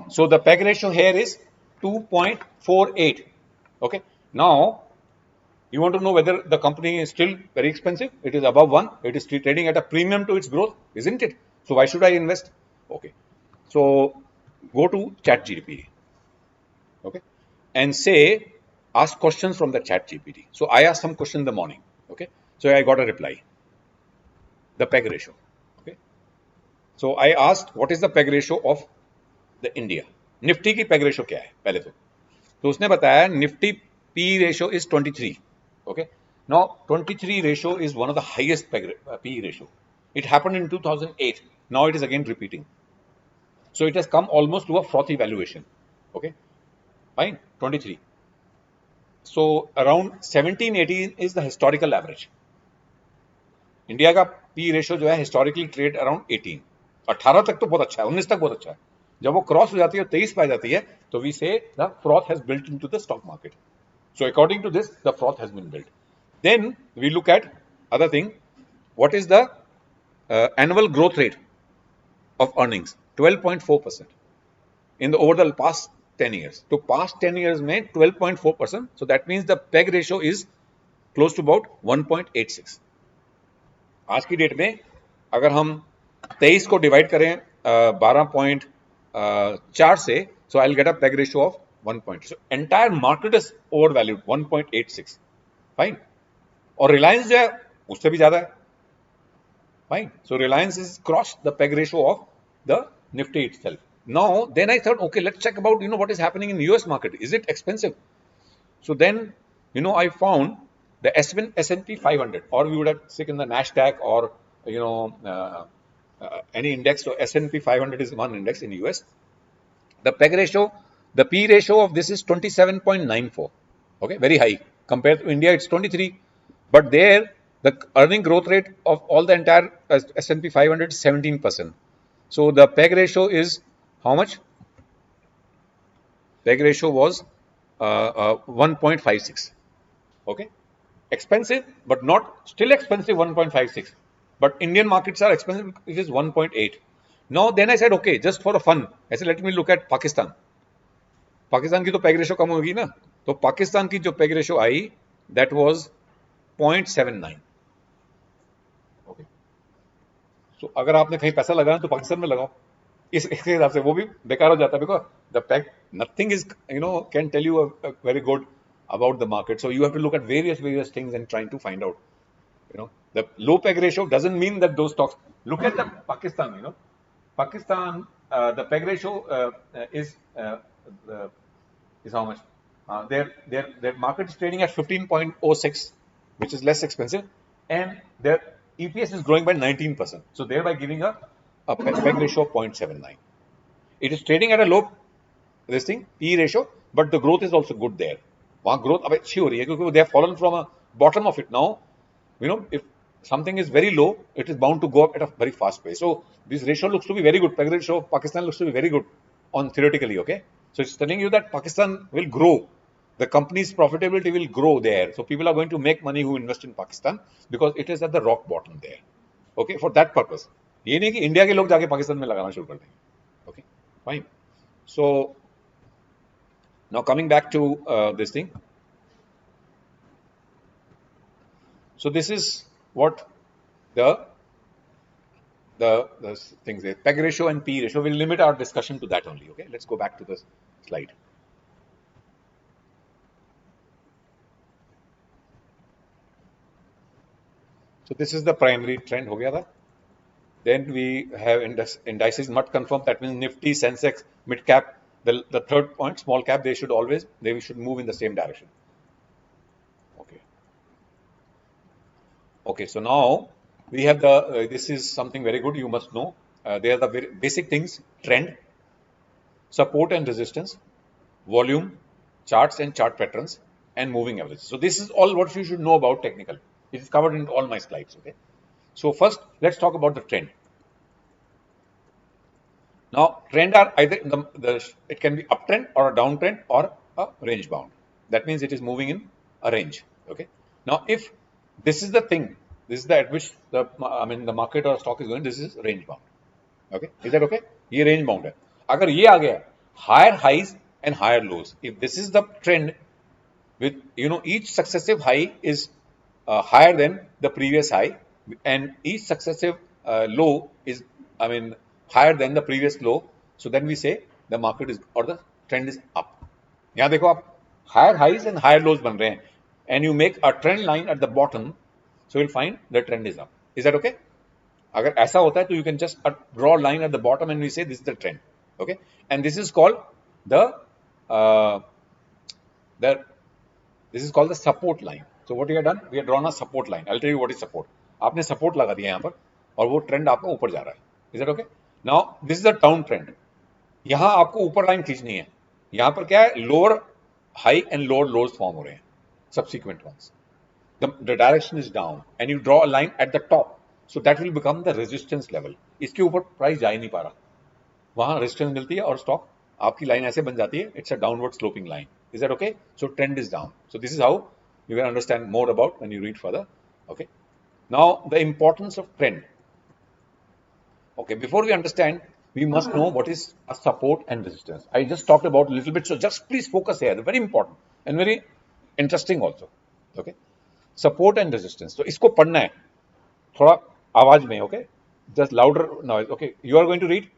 So the PEG ratio here is 2.48. Okay. Now you want to know whether the company is still very expensive. It is above 1. It is trading at a premium to its growth, isn't it? So why should I invest? Okay. So go to ChatGPT. Okay, and say ask questions from the ChatGPT. So I asked some question in the morning. Okay, so I got a reply. The PEG ratio. Okay, so I asked what is the PEG ratio of the India. Nifty की PEG ratio क्या है पहले तो उसने बताया Nifty P ratio is 23. Okay, now 23 ratio is one of the highest P ratio. It happened in 2008. Now it is again repeating. So it has come almost to a frothy valuation. Okay, fine, 23. So around 17-18 is the historical average. India का P ratio जो है historically trade around 18. 18 तक तो बहुत अच्छा है, 19 तक बहुत अच्छा है. जब वो क्रॉस हो जाती है 23 पे आ जाती है तो we say the froth has built into the stock market. So according to this the froth has been built. Then we look at other thing. What is the annual growth rate of earnings? 12.4% in the over the past 10 years. So past 10 years में 12.4%. So that means the PEG ratio is close to about 1.86. आज की date में अगर हम 23 को divide करें 12.4 से, so I'll get a PEG ratio of 1. So entire market is overvalued 1.86. Fine. और Reliance जो है उससे भी ज्यादा है. Fine. So Reliance is crossed the PEG ratio of the Nifty itself. Now, then I thought, okay, let's check about, what is happening in the US market. Is it expensive? So then, I found the S&P 500, or we would have taken the NASDAQ or, any index. So S&P 500 is one index in US. The PEG ratio, the P ratio of this is 27.94. Okay, very high. Compared to India, it's 23. But there, the earning growth rate of all the entire S&P 500 is 17%. So the PEG ratio is how much? PEG ratio was 1.56. Okay, expensive, but not still expensive 1.56. But Indian markets are expensive. It is 1.8. Now then I said, okay, just for a fun, I said let me look at Pakistan. Pakistan की तो PEG ratio कम होगी ना, तो पाकिस्तान की जो PEG ratio आई that was 0.79. Okay, so अगर आपने कहीं पैसा लगाना तो पाकिस्तान में लगाओ, इसके हिसाब से वो भी बेकार हो जाता है, because the pack nothing is can tell you very good about the market. So you have to look at various things and trying to find out. The low peg ratio doesn't mean that those stocks. Look at the Pakistan. Pakistan, the peg ratio is how much? Their market is trading at 15.06, which is less expensive, and their EPS is growing by 19%. So thereby giving a peg ratio of 0.79. It is trading at a low this thing P ratio, but the growth is also good there. वहाँ growth अब अच्छी हो रही है क्योंकि they have fallen from a bottom of it now. If something is very low, it is bound to go up at a very fast pace. So this ratio looks to be very good. Peg ratio of Pakistan looks to be very good on theoretically. Okay, so it's telling you that Pakistan will grow. The company's profitability will grow there. So people are going to make money who invest in Pakistan because it is at the rock bottom there. Okay, for that purpose. ये नहीं कि India के लोग जाके पाकिस्तान में लगाना शुरू कर देंगे. Okay, fine. So now coming back to this thing. So this is what the things there. Peg ratio and P ratio. We'll limit our discussion to that only. Okay, let's go back to this slide. So this is the primary trend. हो गया था. Then we have indices not confirmed. That means Nifty, Sensex, mid cap. The third point, small cap, they should move in the same direction. Okay, so now we have this is something very good you must know. They are the very basic things: trend, support and resistance, volume, charts and chart patterns, and moving averages. So this is all what you should know about technical. It is covered in all my slides. Okay. So first, let's talk about the trend. Now, trend are either it can be uptrend or a downtrend or a range bound. That means it is moving in a range. Okay. Now, if this is the thing, this is the at which the market or stock is going. This is range bound. Okay, is that okay? ये range bound है. अगर ये आ गया higher highs and higher lows. If this is the trend with each successive high is higher than the previous high, and each successive low is higher than the previous low. So then we say the market is or the trend is up. यहाँ देखो आप higher highs and higher lows बन रहे हैं, and you make a trend line at the bottom, so you'll find the trend is up. Is that okay? अगर ऐसा होता है तो you can just draw a line at the bottom and we say this is the trend. Okay, and this is called this is called the support line. So what we have done, we have drawn a support line. I'll tell you what is support. आपने support लगा दिया यहाँ पर और वो trend आपका ऊपर जा रहा है. Is that okay? Now this is the down trend. यहाँ आपको ऊपर लाइन खींचनी है. यहाँ पर क्या है, lower high and lower lows form हो रहे हैं, subsequent ones. The direction is down and you draw a line at the top, so that will become the resistance level. इसके ऊपर प्राइस जा ही नहीं पा रहा, वहां रेजिस्टेंस मिलती है और स्टॉक आपकी लाइन ऐसे बन जाती है. It's a downward sloping line. Is that okay? So trend is down. So this is how you can understand more about when you read further. Okay, now the importance of trend. Okay, before we understand, we must know what is a support and resistance. I just talked about a little bit, so just please focus here. They're very important and very interesting also. Okay, support and resistance. So इसको पढ़ना है थोड़ा आवाज में. Okay, just louder noise. Okay, you are going to read.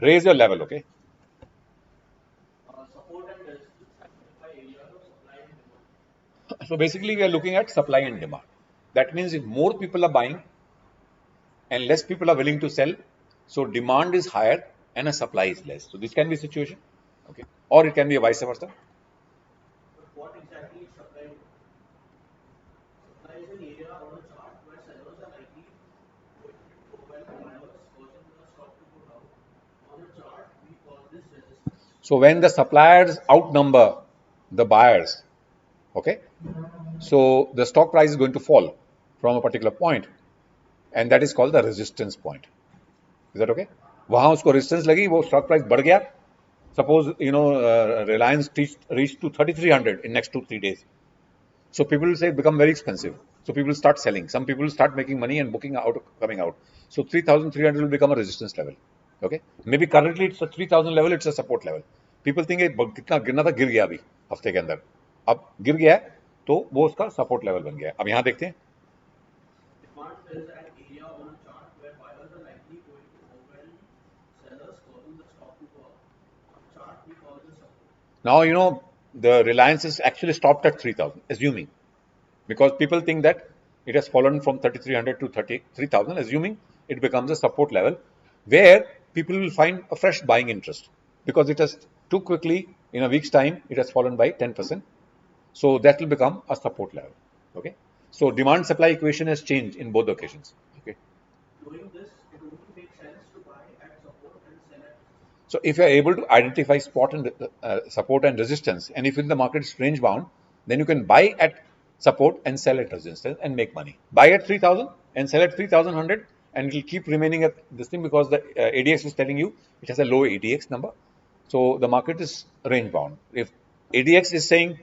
Raise your level. Okay. So basically, we are looking at supply and demand. That means if more people are buying and less people are willing to sell, so demand is higher and a supply is less. So this can be a situation, okay, or it can be a vice versa. What exactly is supply? Supply is an area on a chart where sellers are likely to when buyers causing the stock to go down. On a chart, we call this resistance. So when the suppliers outnumber the buyers, okay, so the stock price is going to fall from a particular point, and that is called the resistance point. Is that okay? वहां उसको resistance लगी, वो stock price बढ़ गया. Suppose Reliance reached to 3,300 in next 2-3 days. So people will say it become very expensive. So people start selling. Some people start making money and booking out, coming out. So 3,300 will become a resistance level. Okay, maybe currently it's a 3,000 level, it's a support level. People think कितना गिरना था, गिर गया अभी हफ्ते के अंदर, अब गिर गया है, तो वो उसका सपोर्ट लेवल बन गया। अब यहाँ देखते हैं, Demand is an area on a chart where buyers are likely going to overwhelm sellers, causing the stock to go up. On a chart, we call this support. now the Reliance is actually stopped at 3,000, assuming, because people think that it has fallen from 3,300 to 33,000, assuming it becomes a support level where people will find a fresh buying interest, because it has too quickly, in a week's time, it has fallen by 10%. So that will become a support level. Okay. So demand supply equation has changed in both occasions. Okay. Doing this, it only makes sense to buy at support and sell at resistance. So if you are able to identify support and resistance, and if in the market is range bound, then you can buy at support and sell at resistance and make money. Buy at 3,000 and sell at 3,100, and it will keep remaining at this thing because the ADX is telling you it has a low ADX number. So the market is range bound. If ADX is saying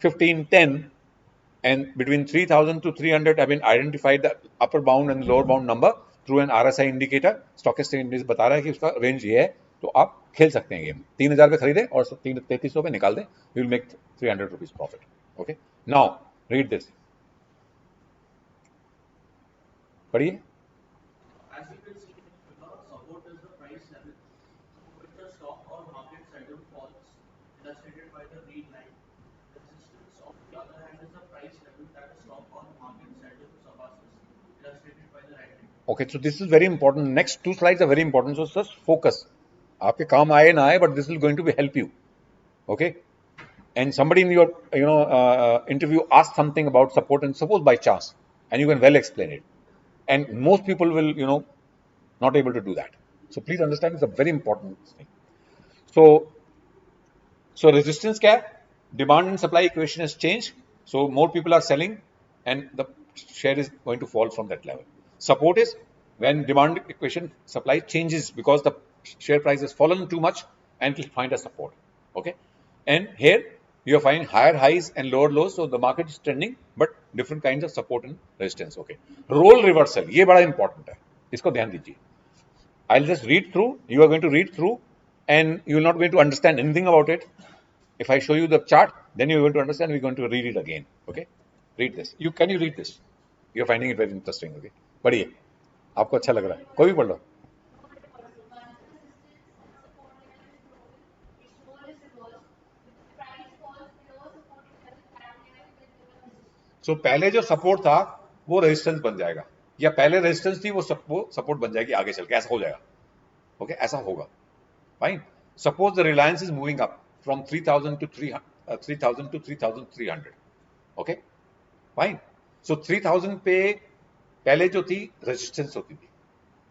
1510, and between 3,000 to 300 have been identified the upper bound and lower bound number through an RSI indicator. Stochastic indicator बता रहा है कि उसका range ये है, तो आप खेल सकते हैं गेम। 3,000 पे खरीदे और 3,300 पे निकाल दें, you will make 300 rupees profit. Okay, now read this, पढ़िए। As you can see in the figure, support is the price level to which the stock or market seldom falls, illustrated by the green line. Resistance, on the other hand, is the price level that a stock or market seldom surpasses, illustrated by the red line. Okay, so this is very important. Next two slides are very important. So just focus. आपके काम आए ना आए, but this is going to be help you. Okay, and somebody in your interview asked something about support, and suppose by chance, and you can well explain it, and most people will not able to do that. So please understand, it's a very important thing. So resistance क्या है? Demand and supply equation has changed, so more people are selling and the share is going to fall from that level. Support is when demand equation supply changes because the share price has fallen too much and it will find a support. Okay, and here you are finding higher highs and lower lows, so the market is trending but different kinds of support and resistance. Okay, role reversal ये बड़ा important है, इसको ध्यान दीजिए. I'll just read through, you are going to read through and you're not going to understand anything about it. If I show you the chart, then you're going to understand, we're going to read it again. Okay, read this. Can you read this? You're finding it very interesting. Okay, पढ़िए, आपको अच्छा लग रहा है, कोई भी पढ़ लो. So पहले जो सपोर्ट था वो रेजिस्टेंस बन जाएगा, या पहले रेजिस्टेंस थी वो सपोर्ट बन जाएगी आगे चल के, ऐसा हो जाएगा. ओके, ऐसा होगा. Fine. Suppose the Reliance is moving up from 3,000 to 3,300. Okay, fine. So 3,000 पे पहले जो थी रेजिस्टेंस होती थी,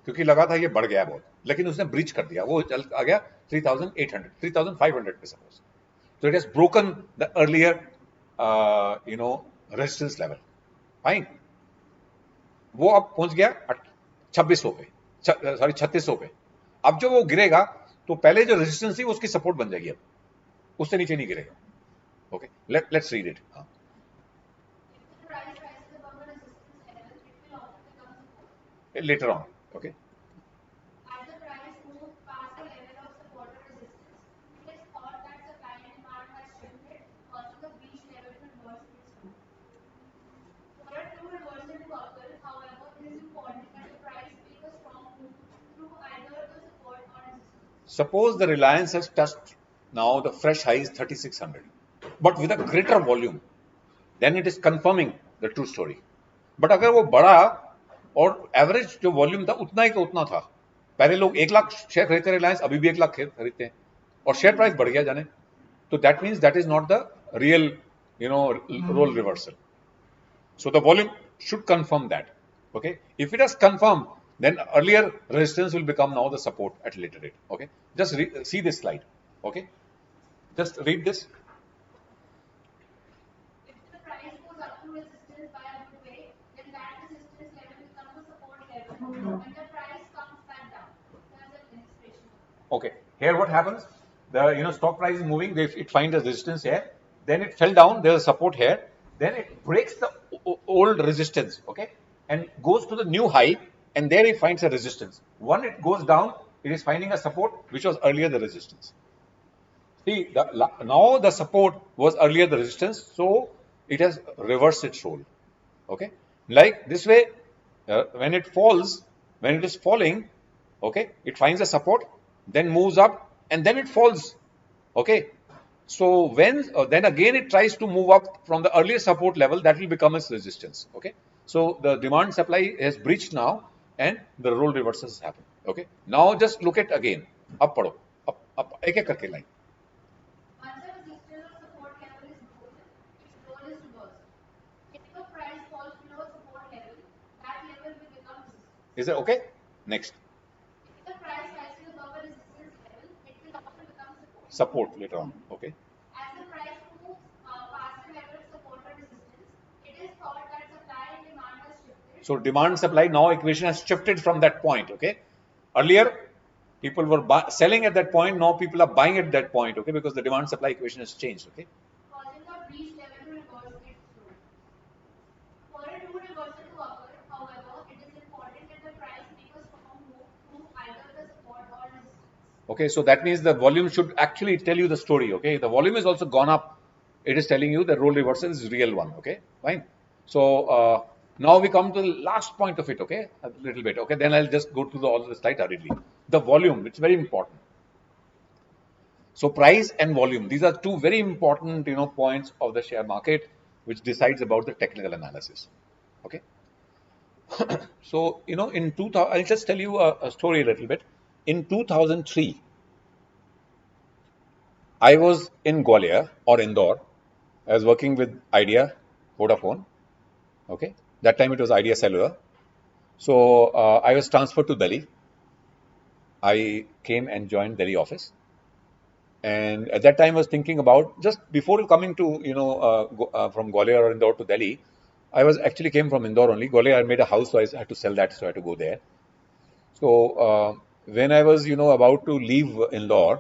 क्योंकि लगा था ये बढ़ गया बहुत, लेकिन उसने ब्रीच कर दिया, वो चल आ गया 3,800, 3,500 पे suppose. So it has broken the earlier, resistance level. Fine. वो अब पहुंच गया 2600 पे, सॉरी 3600 पे. अब जो वो गिरेगा तो पहले जो रेजिस्टेंस थी उसकी सपोर्ट बन जाएगी, अब उससे नीचे नहीं गिरेगा. Okay, let's read it. Later on. Okay, suppose the Reliance has touched now the fresh high is 3,600, but with a greater volume, then it is confirming the true story. But अगर वो बड़ा और एवरेज जो volume था उतना ही का उतना था, पहले लोग 1,00,000 शेयर खरीदते रिलायंस, अभी भी 1,00,000 खरीदते हैं और शेयर प्राइस बढ़ गया जाने, तो that means that is not the real role reversal. So the volume should confirm that. Okay, if it has confirmed, then earlier resistance will become now the support at a later date. Okay, just see this slide. Okay, just read this. If the price goes up to resistance by a good way, then that resistance level becomes a support level when the price comes back down. That's an illustration. Okay, here what happens? The stock price is moving. It finds a resistance here, then it fell down. There's a support here. Then it breaks the old resistance. Okay, and goes to the new high, and there it finds a resistance. When it goes down, it is finding a support which was earlier the resistance. See, now the support was earlier the resistance. So it has reversed its role. Okay, like this way, when it falls, when it is falling, okay, it finds a support, then moves up, and then it falls. Okay, so when then again it tries to move up from the earlier support level, that will become its resistance. Okay, so the demand supply has breached now, and the role reversals happen. Okay, now just look at again. Up पढ़ो, up एक एक करके line. Once a resistance or support level is broken, its role is reversed. If the price falls below support level, that level will become resistance. Is that okay? Next. If the price rises above a resistance level, it will often become support. Support later on. Okay. As the price moves past the level of support or resistance, it is thought that supply and demand has shifted. So demand supply now equation has shifted from that point. Okay. Earlier, people were selling at that point. Now people are buying at that point. Okay, because the demand supply equation has changed. Okay. Causing the breach level to reverse its role. For a true reversal to occur, however, it is important that the price make a strong move through either the support or resistance. Okay, so that means the volume should actually tell you the story. Okay, the volume is also gone up. It is telling you the role reversal is real one. Okay, fine. So now we come to the last point of it. Okay, a little bit. Okay, then I'll just go through all the slide hurriedly. The volume, it's very important. So price and volume, these are two very important, points of the share market, which decides about the technical analysis. Okay. So, in 2000, I'll just tell you a story a little bit. In 2003, I was in Gwalior or Indore. I was working with Idea, Vodafone. Okay. That time it was Idea Cellular. So I was transferred to Delhi. I came and joined Delhi office. And at that time, I was thinking about just before coming to, from Gwalior or Indore to Delhi, I was actually came from Indore only. Gwalior, I made a house, so I had to sell that, so I had to go there. So when I was, about to leave Indore,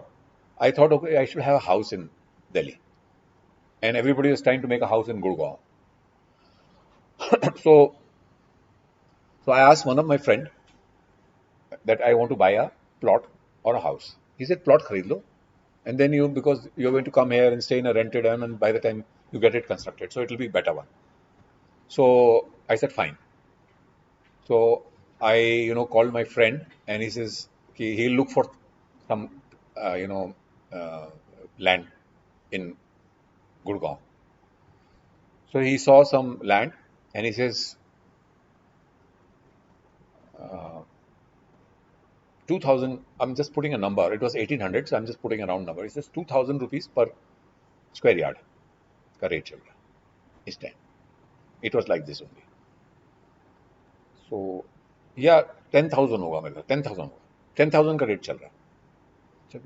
I thought, okay, I should have a house in Delhi. And everybody was trying to make a house in Gurgaon. So, so I asked one of my friend that I want to buy a plot or a house. He said, plot kharid lo. And then because you're going to come here and stay in a rented home, and by the time you get it constructed, so it will be better one. So I said, fine. So I, called my friend, and he says he'll look for some, land in Gurgaon. So he saw some land, and he says, 2,000. I'm just putting a number. It was 1,800, so I'm just putting a round number. He says 2,000 rupees per square yard का rate चल रहा है इस time. It was like this only. So yeah, 10,000 होगा मेरे साथ, 10,000 होगा, 10,000 का रेट चल रहा है. चलो,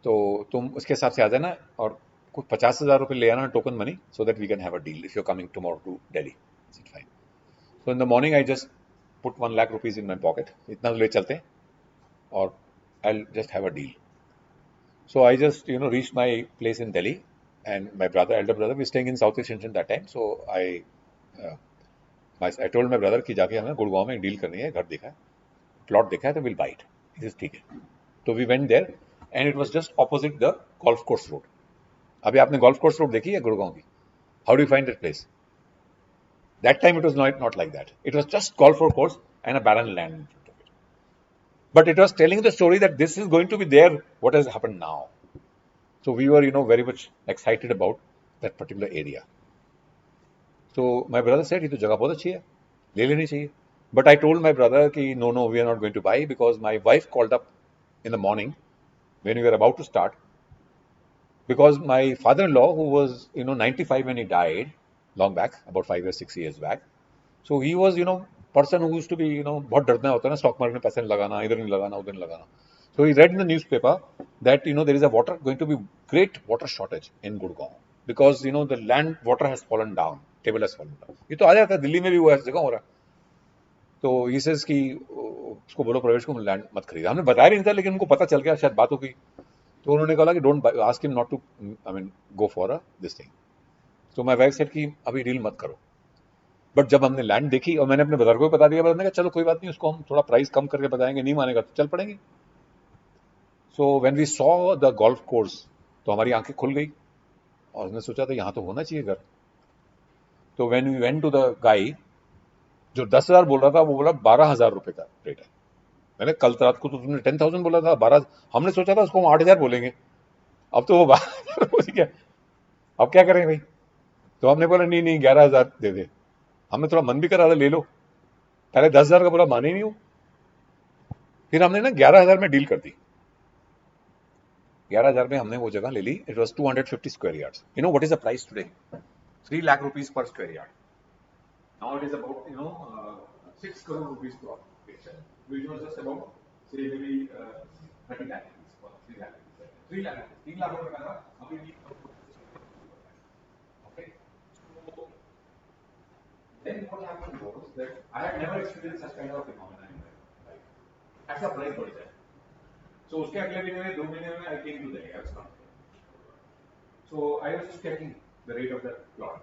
तो तुम उसके हिसाब से आ जाना और कुछ 50,000 रुपये ले आना token money, so that we can have a deal if you're coming tomorrow to Delhi. It's fine. So in the morning I just put 1 lakh rupees in my pocket. इतना ले चलते हैं और I'll just have a deal. So I just reached my place in Delhi, and my elder brother, was staying in South East Junction that time. So I told my brother कि जाके हमें गुड़गांव में deal करनी है, घर देखा है, plot देखा है, तो विल बाय इट. इट ठीक है. तो we went there and it was just opposite the golf course road. अभी आपने गोल्फ कोर्स रोड देखी है गुड़गांव की? How do you find that place? That time it was not like that. It was just golf course and a barren land in front of it. But it was telling the story that this is going to be there, what has happened now. So we were, very much excited about that particular area. So my brother said, ये तो जगह बहुत अच्छी है, ले लेनी चाहिए. But I told my brother कि no, we are not going to buy, because my wife called up in the morning when we were about to start, because my father-in-law, who was 95 when he died, long back, about 5 or 6 years back. So he was person who used to be बहुत डरना होता है ना, stock market में पैसे नहीं लगाना, इधर नहीं लगाना, उधर नहीं लगाना. So he read in the newspaper that there is a going to be great water shortage in Gurgaon, because the land water has fallen down, table has fallen down. ये तो आ जाता है, दिल्ली में भी वो ऐसी जगह हो रहा है. तो he says कि उसको बोलो प्रवेश को लैंड मत खरीदा. हमने बताया नहीं था, लेकिन उनको पता चल गया, शायद बात हो गई. तो उन्होंने कहा कि don't ask him not to go for this thing. तो माय वाइफ सेड कि अभी डील मत करो. बट जब हमने लैंड देखी और मैंने अपने ब्रदर को भी बता दिया, मैंने कहा चलो कोई बात नहीं, उसको हम थोड़ा प्राइस कम करके बताएंगे, नहीं मानेगा तो चल पड़ेंगे. So when we saw the golf course, तो हमारी आंखें खुल गई और हमने सोचा था यहाँ तो होना चाहिए घर. तो when we went to the guy, जो 10,000 बोल रहा था वो बोला 12,000 रुपए का रेट है। मैंने कल रात को तो तुमने 10,000 बोला था, 12, हमने सोचा था उसको हम 8,000 बोलेंगे, अब तो वो 12,000 बोल गया। अब क्या करें भाई? तो हमने बोला नहीं नहीं 11,000 दे दे। हमने थोड़ा मन भी करा था ले लो, पहले 10,000 का बोला, माने नहीं हो। फिर हमने ना 11,000 में डील कर दी। 11,000 में हमने वो जगह ले ली। It was 250 square yards. You know what is the price today? 3 lakh rupees per square yard. Now it is about 6 crore rupees plot picture, which was just about say maybe 30 lakh rupees for 3 lakh rupees. 3 lakh rupees, 3 lakh रुपए का था, अभी भी okay. So then what happened was that I had never experienced such kind of phenomena in my life. ऐसा price बढ़ जाए। So उसके अगले महीने में 2 महीने में I came to Delhi. I was not there. So I was just checking the rate of that plot.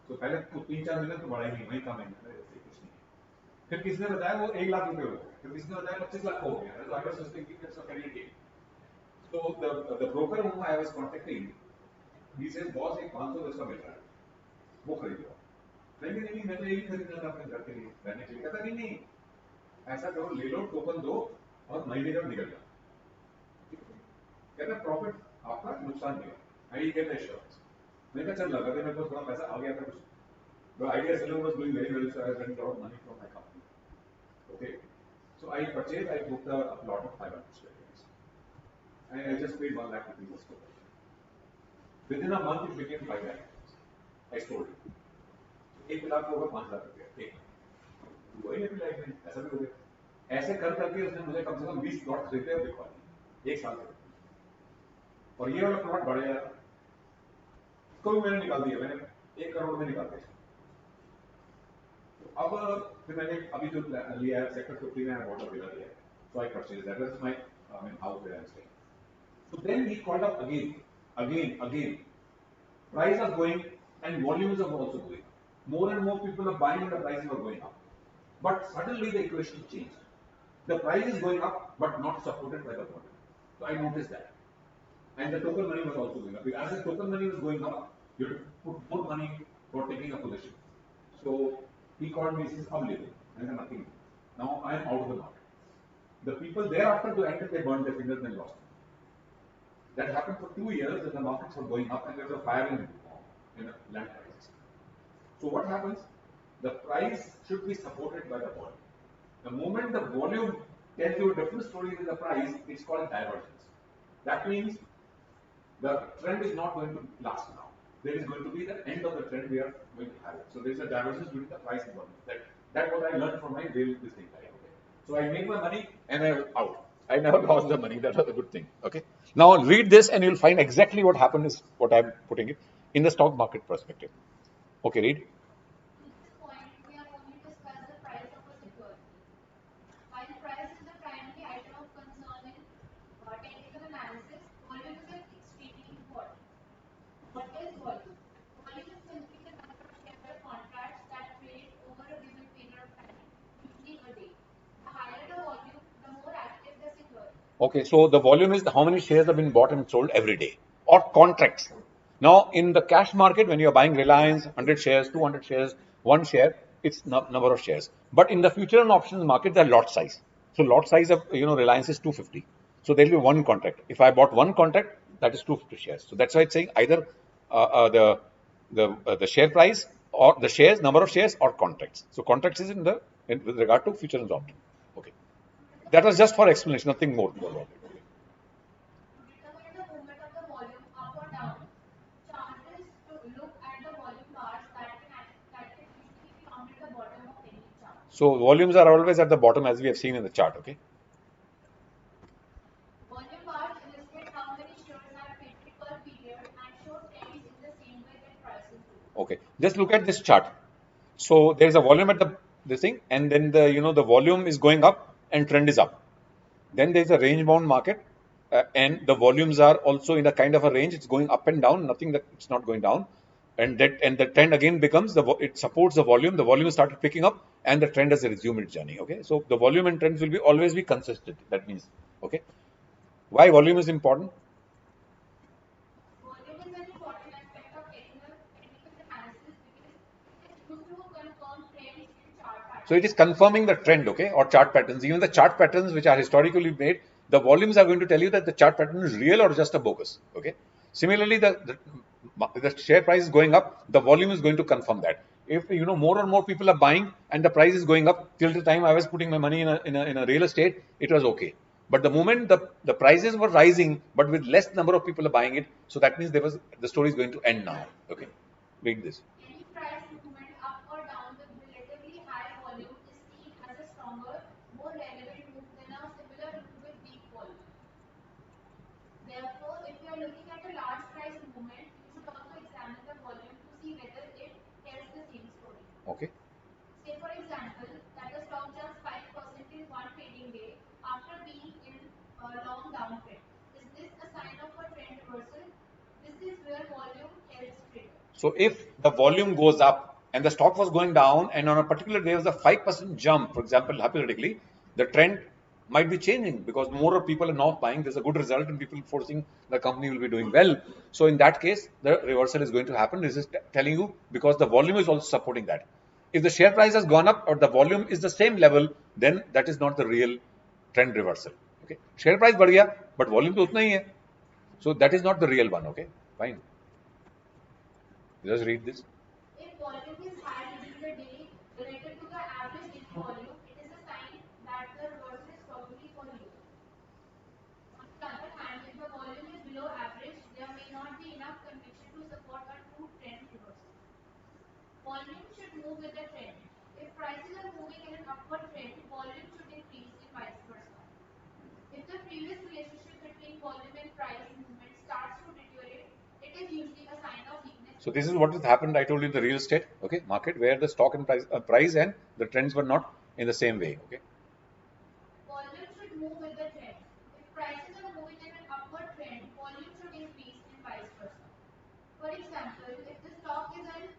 So पहले तो 3-4 महीने तो बढ़ा ही नहीं, वही कम है, कुछ नहीं। फिर किसी ने बताया वो 1 लाख रुपए हो गया, फिर किसी ने बताया 25 लाख हो गया। तो I was thinking that's a very game. So the broker whom I was contacting, he says boss एक 510 का मिल रहा है, वो खरीद लो। नहीं नहीं नहीं, मैं तो यही खरीदना था अपने घर के लिए, रहने के लिए। कहता नहीं नहीं, ऐसा करो, ले लो, टोकन दो और महीने का निकल जाओ। कहता प्रॉफिट आपका, नुकसान मेरा, आई गेट एश्योरेंस। मैंने कहा चल लगा, मेरे पास थोड़ा पैसा आ गया था कुछ। The idea seller was doing very well, so I was getting a lot of money from my company. Okay, so I purchased, I booked a plot of 500 square meters. And I just paid 1 lakh rupees a square meter. Within a month, it became 5 lakh rupees. I sold it. 1 lakh होगा 5 लाख रुपया, वही मेरी life में ऐसा भी हो गया। ऐसे कर करके उसने मुझे कम से कम 20 प्लॉट खरीदे और बिकवा दिए 1 साल तक। और ये वाला प्लॉट बढ़ गया, इसको भी मैंने निकाल दिया, मैंने 1 करोड़ में निकाल दिया। अब फिर मैंने अभी जो लिया है सेक्टर 50 में, बॉट विला लिया है, so I purchase that was my house where I am staying. So then we called up again. Prices are going and volumes are also going up. More and more people are buying and the prices are going up. But suddenly the equation changed. The price is going up but not supported by the volume. So I noticed that. And the token money was also going up. As the token money was going up, you have to put more money for taking a position. So he called me and says, "Ab le lo." I said, "Nothing. Now I am out of the market." The people thereafter, they burned their fingers and lost. That happened for 2 years, and the markets were going up, and there was a fire in land prices. So what happens? The price should be supported by the volume. The moment the volume tells you a different story than the price, it's called divergence. That means the trend is not going to last now. There is going to be the end of the trend we are going to have it. So there is a divergence between the price and volume. That's what I learned from my real this thing. Okay. So I made my money and I was out. I never lost the money. That was a good thing. Okay. Now read this and you'll find exactly what happened is what I'm putting it in the stock market perspective. Okay, read. To this point, we have only discussed the price of a security. While price is the primary item of concern in technical analysis, volume is extremely important. What is volume? Volume is simply the number of shares or contracts that trade over a given period of time, usually a day. The higher the volume, the more active the security. Okay, so the volume is how many shares have been bought and sold every day, or contracts. Now, in the cash market, when you are buying Reliance, 100 shares, 200 shares, 1 share, it's number of shares. But in the future and options market, they're lot size. So lot size of Reliance is 250. So there will be one contract. If I bought one contract, that is 250 shares. So that's why it's saying either the share price or the shares, number of shares, or contracts. So contracts is with regard to future and options. Okay. That was just for explanation, nothing more. To determine the movement of the volume up or down, chart is to look at the volume bars that can usually be found at the bottom of any chart. So volumes are always at the bottom as we have seen in the chart, okay? Volume bars illustrate how many shares are traded per period and show trends in the same way that prices do. Okay, just look at this chart. So there is a volume at this thing, and then the volume is going up and trend is up. Then there is a range bound market, and the volumes are also in a kind of a range. It's going up and down. Nothing that it's not going down, and the trend again becomes it supports the volume. The volume started picking up, and the trend has resumed its journey. Okay, so the volume and trends will always be consistent. That means okay. Why volume is important? Volume is an important aspect of technical analysis because it is So it is confirming the trend, okay, or chart patterns. Even the chart patterns which are historically made, the volumes are going to tell you that the chart pattern is real or just a bogus, okay. Similarly, the share price is going up, the volume is going to confirm that. If more and more people are buying and the price is going up, till the time I was putting my money in a real estate, it was okay. But the moment the prices were rising, but with less number of people are buying it, so that means the story is going to end now. Okay, read this. Any price movement up or down with relatively high volume is seen as a stronger, more relevant move than a similar move with weak volume. Therefore, if you are looking at a large price movement, you should also examine the volume to see whether it tells the same story. Okay. Say, for example, that the stock jumps 5% in one trading day after being in a long downtrend. Is this a sign of a trend reversal? This is where volume helps traders. So if the volume goes up and the stock was going down and on a particular day was a 5% jump, for example, hypothetically, the trend might be changing because more people are not buying. There's a good result and people forcing the company will be doing well. So in that case, the reversal is going to happen. This is telling you because the volume is also supporting that. If the share price has gone up or the volume is the same level, then that is not the real trend reversal. Okay, share price बढ़ गया, but volume तो उतना ही है. So that is not the real one. Okay, fine. Just read this. If volume is high during the day relative to the average daily volume, it is a sign that the reversal is probably for you. On the other hand, if the volume is below average, there may not be enough conviction to support a true trend reversal. Volume should move with the trend. If prices are moving in an upward trend, volume should increase and vice versa. If the previous relationship between volume and price movement starts to deteriorate, it is usually a sign of weakness. So this is what has happened. I told you in the real estate, okay, market where the stock and price and the trends were not in the same way. Okay. Volume should move with the trend. If prices are moving in an upward trend, volume should increase and vice versa. For example, if the stock is in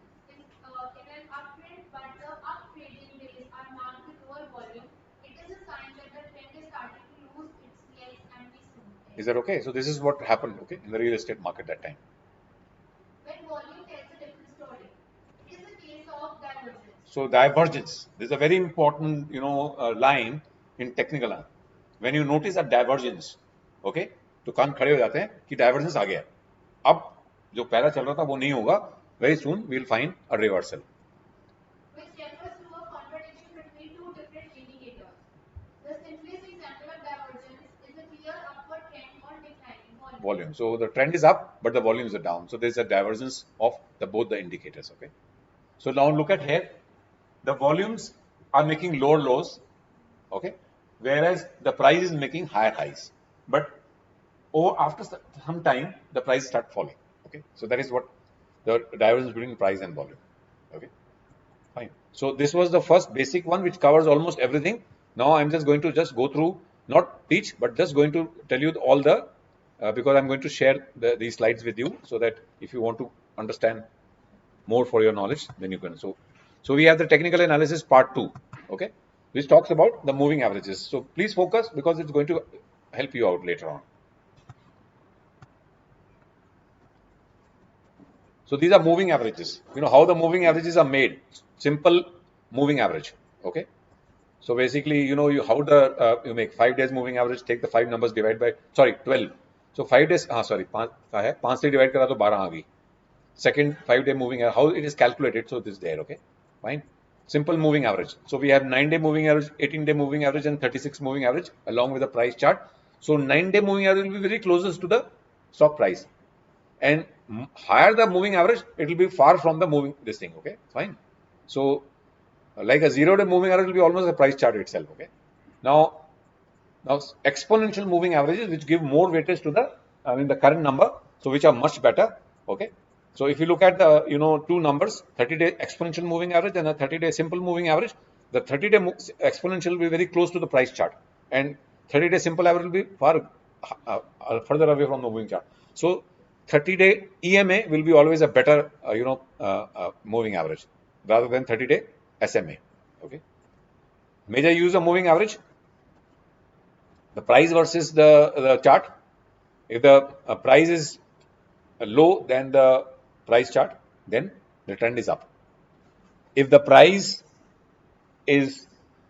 an uptrend but the up trading days are marked with lower volume, it is a sign that the trend is starting to lose its legs and be soon. Is that okay? So this is what happened, okay, in the real estate market that time. When volume tells a different story, it is a case of divergence. So divergence. This is a very important, line in technical. When you notice a divergence, okay, तो कान खड़े हो जाते हैं कि divergence आ गया. अब जो पहला चल रहा था वो नहीं होगा. Very soon we will find a reversal. Which refers to a contradiction between two different indicators. The simplest example of divergence is a clear upward trend on declining Volume. So the trend is up, but the volumes are down. So there is a divergence of both the indicators. Okay. So now look at here. The volumes are making lower lows. Okay. Whereas the price is making higher highs. But after some time, the price start falling. Okay. So that is what the divergence between price and volume. Okay. Fine. So this was the first basic one which covers almost everything. Now I'm just going to go through, not teach, but just going to tell you all the, because I'm going to share these slides with you so that if you want to understand more for your knowledge, then you can. So we have the technical analysis part 2, okay, which talks about the moving averages. So please focus because it's going to help you out later on. So these are moving averages. You know how the moving averages are made. Simple moving average. Okay. So basically, you make 5 days moving average. Take the 5 numbers, divide by 12. So 5 days. 5 से divide करा तो 12 आ गई. Second 5-day moving average. How it is calculated? So this is there. Okay. Fine. Simple moving average. So we have 9-day moving average, 18-day moving average, and 36 moving average along with the price chart. So 9-day moving average will be very closest to the stock price. And higher the moving average, it will be far from the moving this thing. Okay, fine. So like a 0-day moving average will be almost the price chart itself. Okay. Now exponential moving averages which give more weightage to the current number, so which are much better. Okay. So if you look at the two numbers, 30-day exponential moving average and a 30-day simple moving average, the 30-day exponential will be very close to the price chart, and 30-day simple average will be far further away from the moving chart. So 30-day EMA will be always a better moving average rather than 30-day SMA. Okay. Major use of moving average: the price versus the chart. If the price is low than the price chart, then the trend is up. If the price is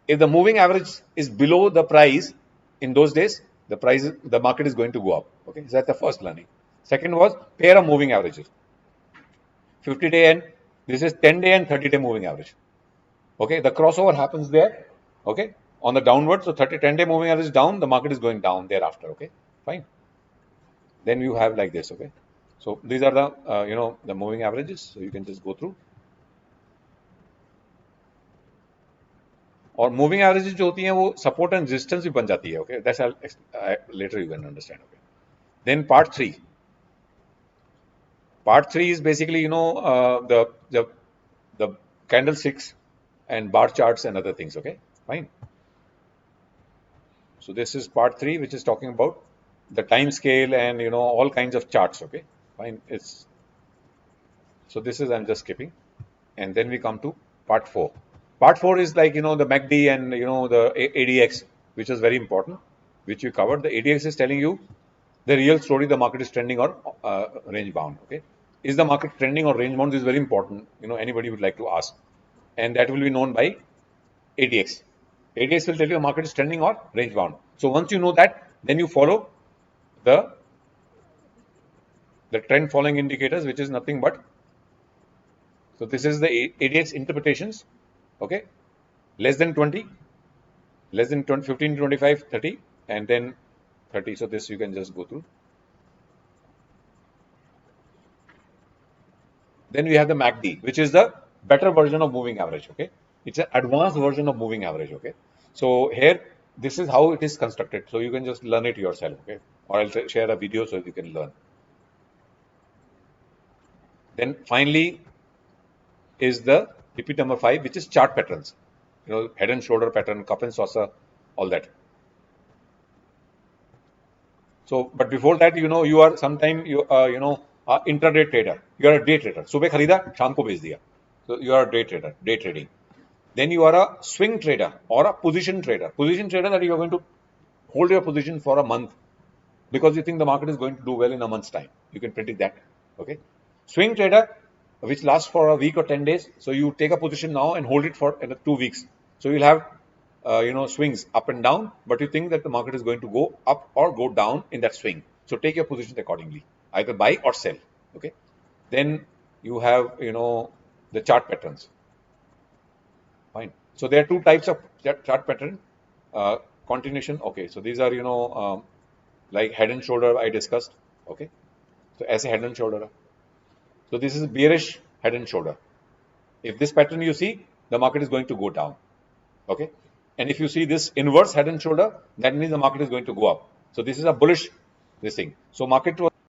if the moving average is below the price in those days, the market is going to go up. Okay, so that's the first learning. Second was pair of moving averages. 50-day and this is 10-day and 30-day moving average. Okay, the crossover happens there. Okay, on the downward, so 10-day moving average is down, the market is going down thereafter. Okay, fine. Then you have like this. Okay, so these are the the moving averages. So you can just go through. और moving averages जो होती हैं वो support and resistance भी बन जाती है. Okay, that's later you can understand. Okay, then part 3 is basically the candlesticks and bar charts and other things. Okay, fine. So this is part 3, which is talking about the time scale and all kinds of charts. Okay, fine. So this is, I'm just skipping, and then we come to part 4. Part 4 is like the MACD and the ADX, which is very important, which we covered. The ADX is telling you the real story: the market is trending or range bound. Okay, is the market trending or range bound? This is very important. Anybody would like to ask, and that will be known by ADX. ADX will tell you the market is trending or range bound. So once you know that, then you follow the trend following indicators, which is nothing but. So this is the ADX interpretations. Okay, less than 20, less than 20, 15, 25, 30, and then 30. So this you can just go through. Then we have the MACD, which is the better version of moving average. Okay, it's an advanced version of moving average. Okay, so here this is how it is constructed. So you can just learn it yourself. Okay, or I'll share a video so you can learn. Then finally is the repeat number 5, which is chart patterns. Head and shoulder pattern, cup and saucer, all that. So, but before that, you are sometime intraday trader. You are a day trader. सुबह खरीदा, शाम को बेच दिया. So you are a day trader, day trading. Then you are a swing trader or a position trader. Position trader, that you are going to hold your position for a month because you think the market is going to do well in a month's time. You can predict that. Okay. Swing trader, which lasts for a week or 10 days. So you take a position now and hold it for 2 weeks. So you'll have swings up and down, but you think that the market is going to go up or go down in that swing. So take your positions accordingly, either buy or sell. Okay. Then you have the chart patterns. Fine. So there are 2 types of chart pattern. Continuation. Okay. So these are like head and shoulder I discussed. Okay. So as a head and shoulder. So this is bearish head and shoulder. If this pattern you see, the market is going to go down. Okay. And if you see this inverse head and shoulder, that means the market is going to go up. So this is a bullish this thing. So market was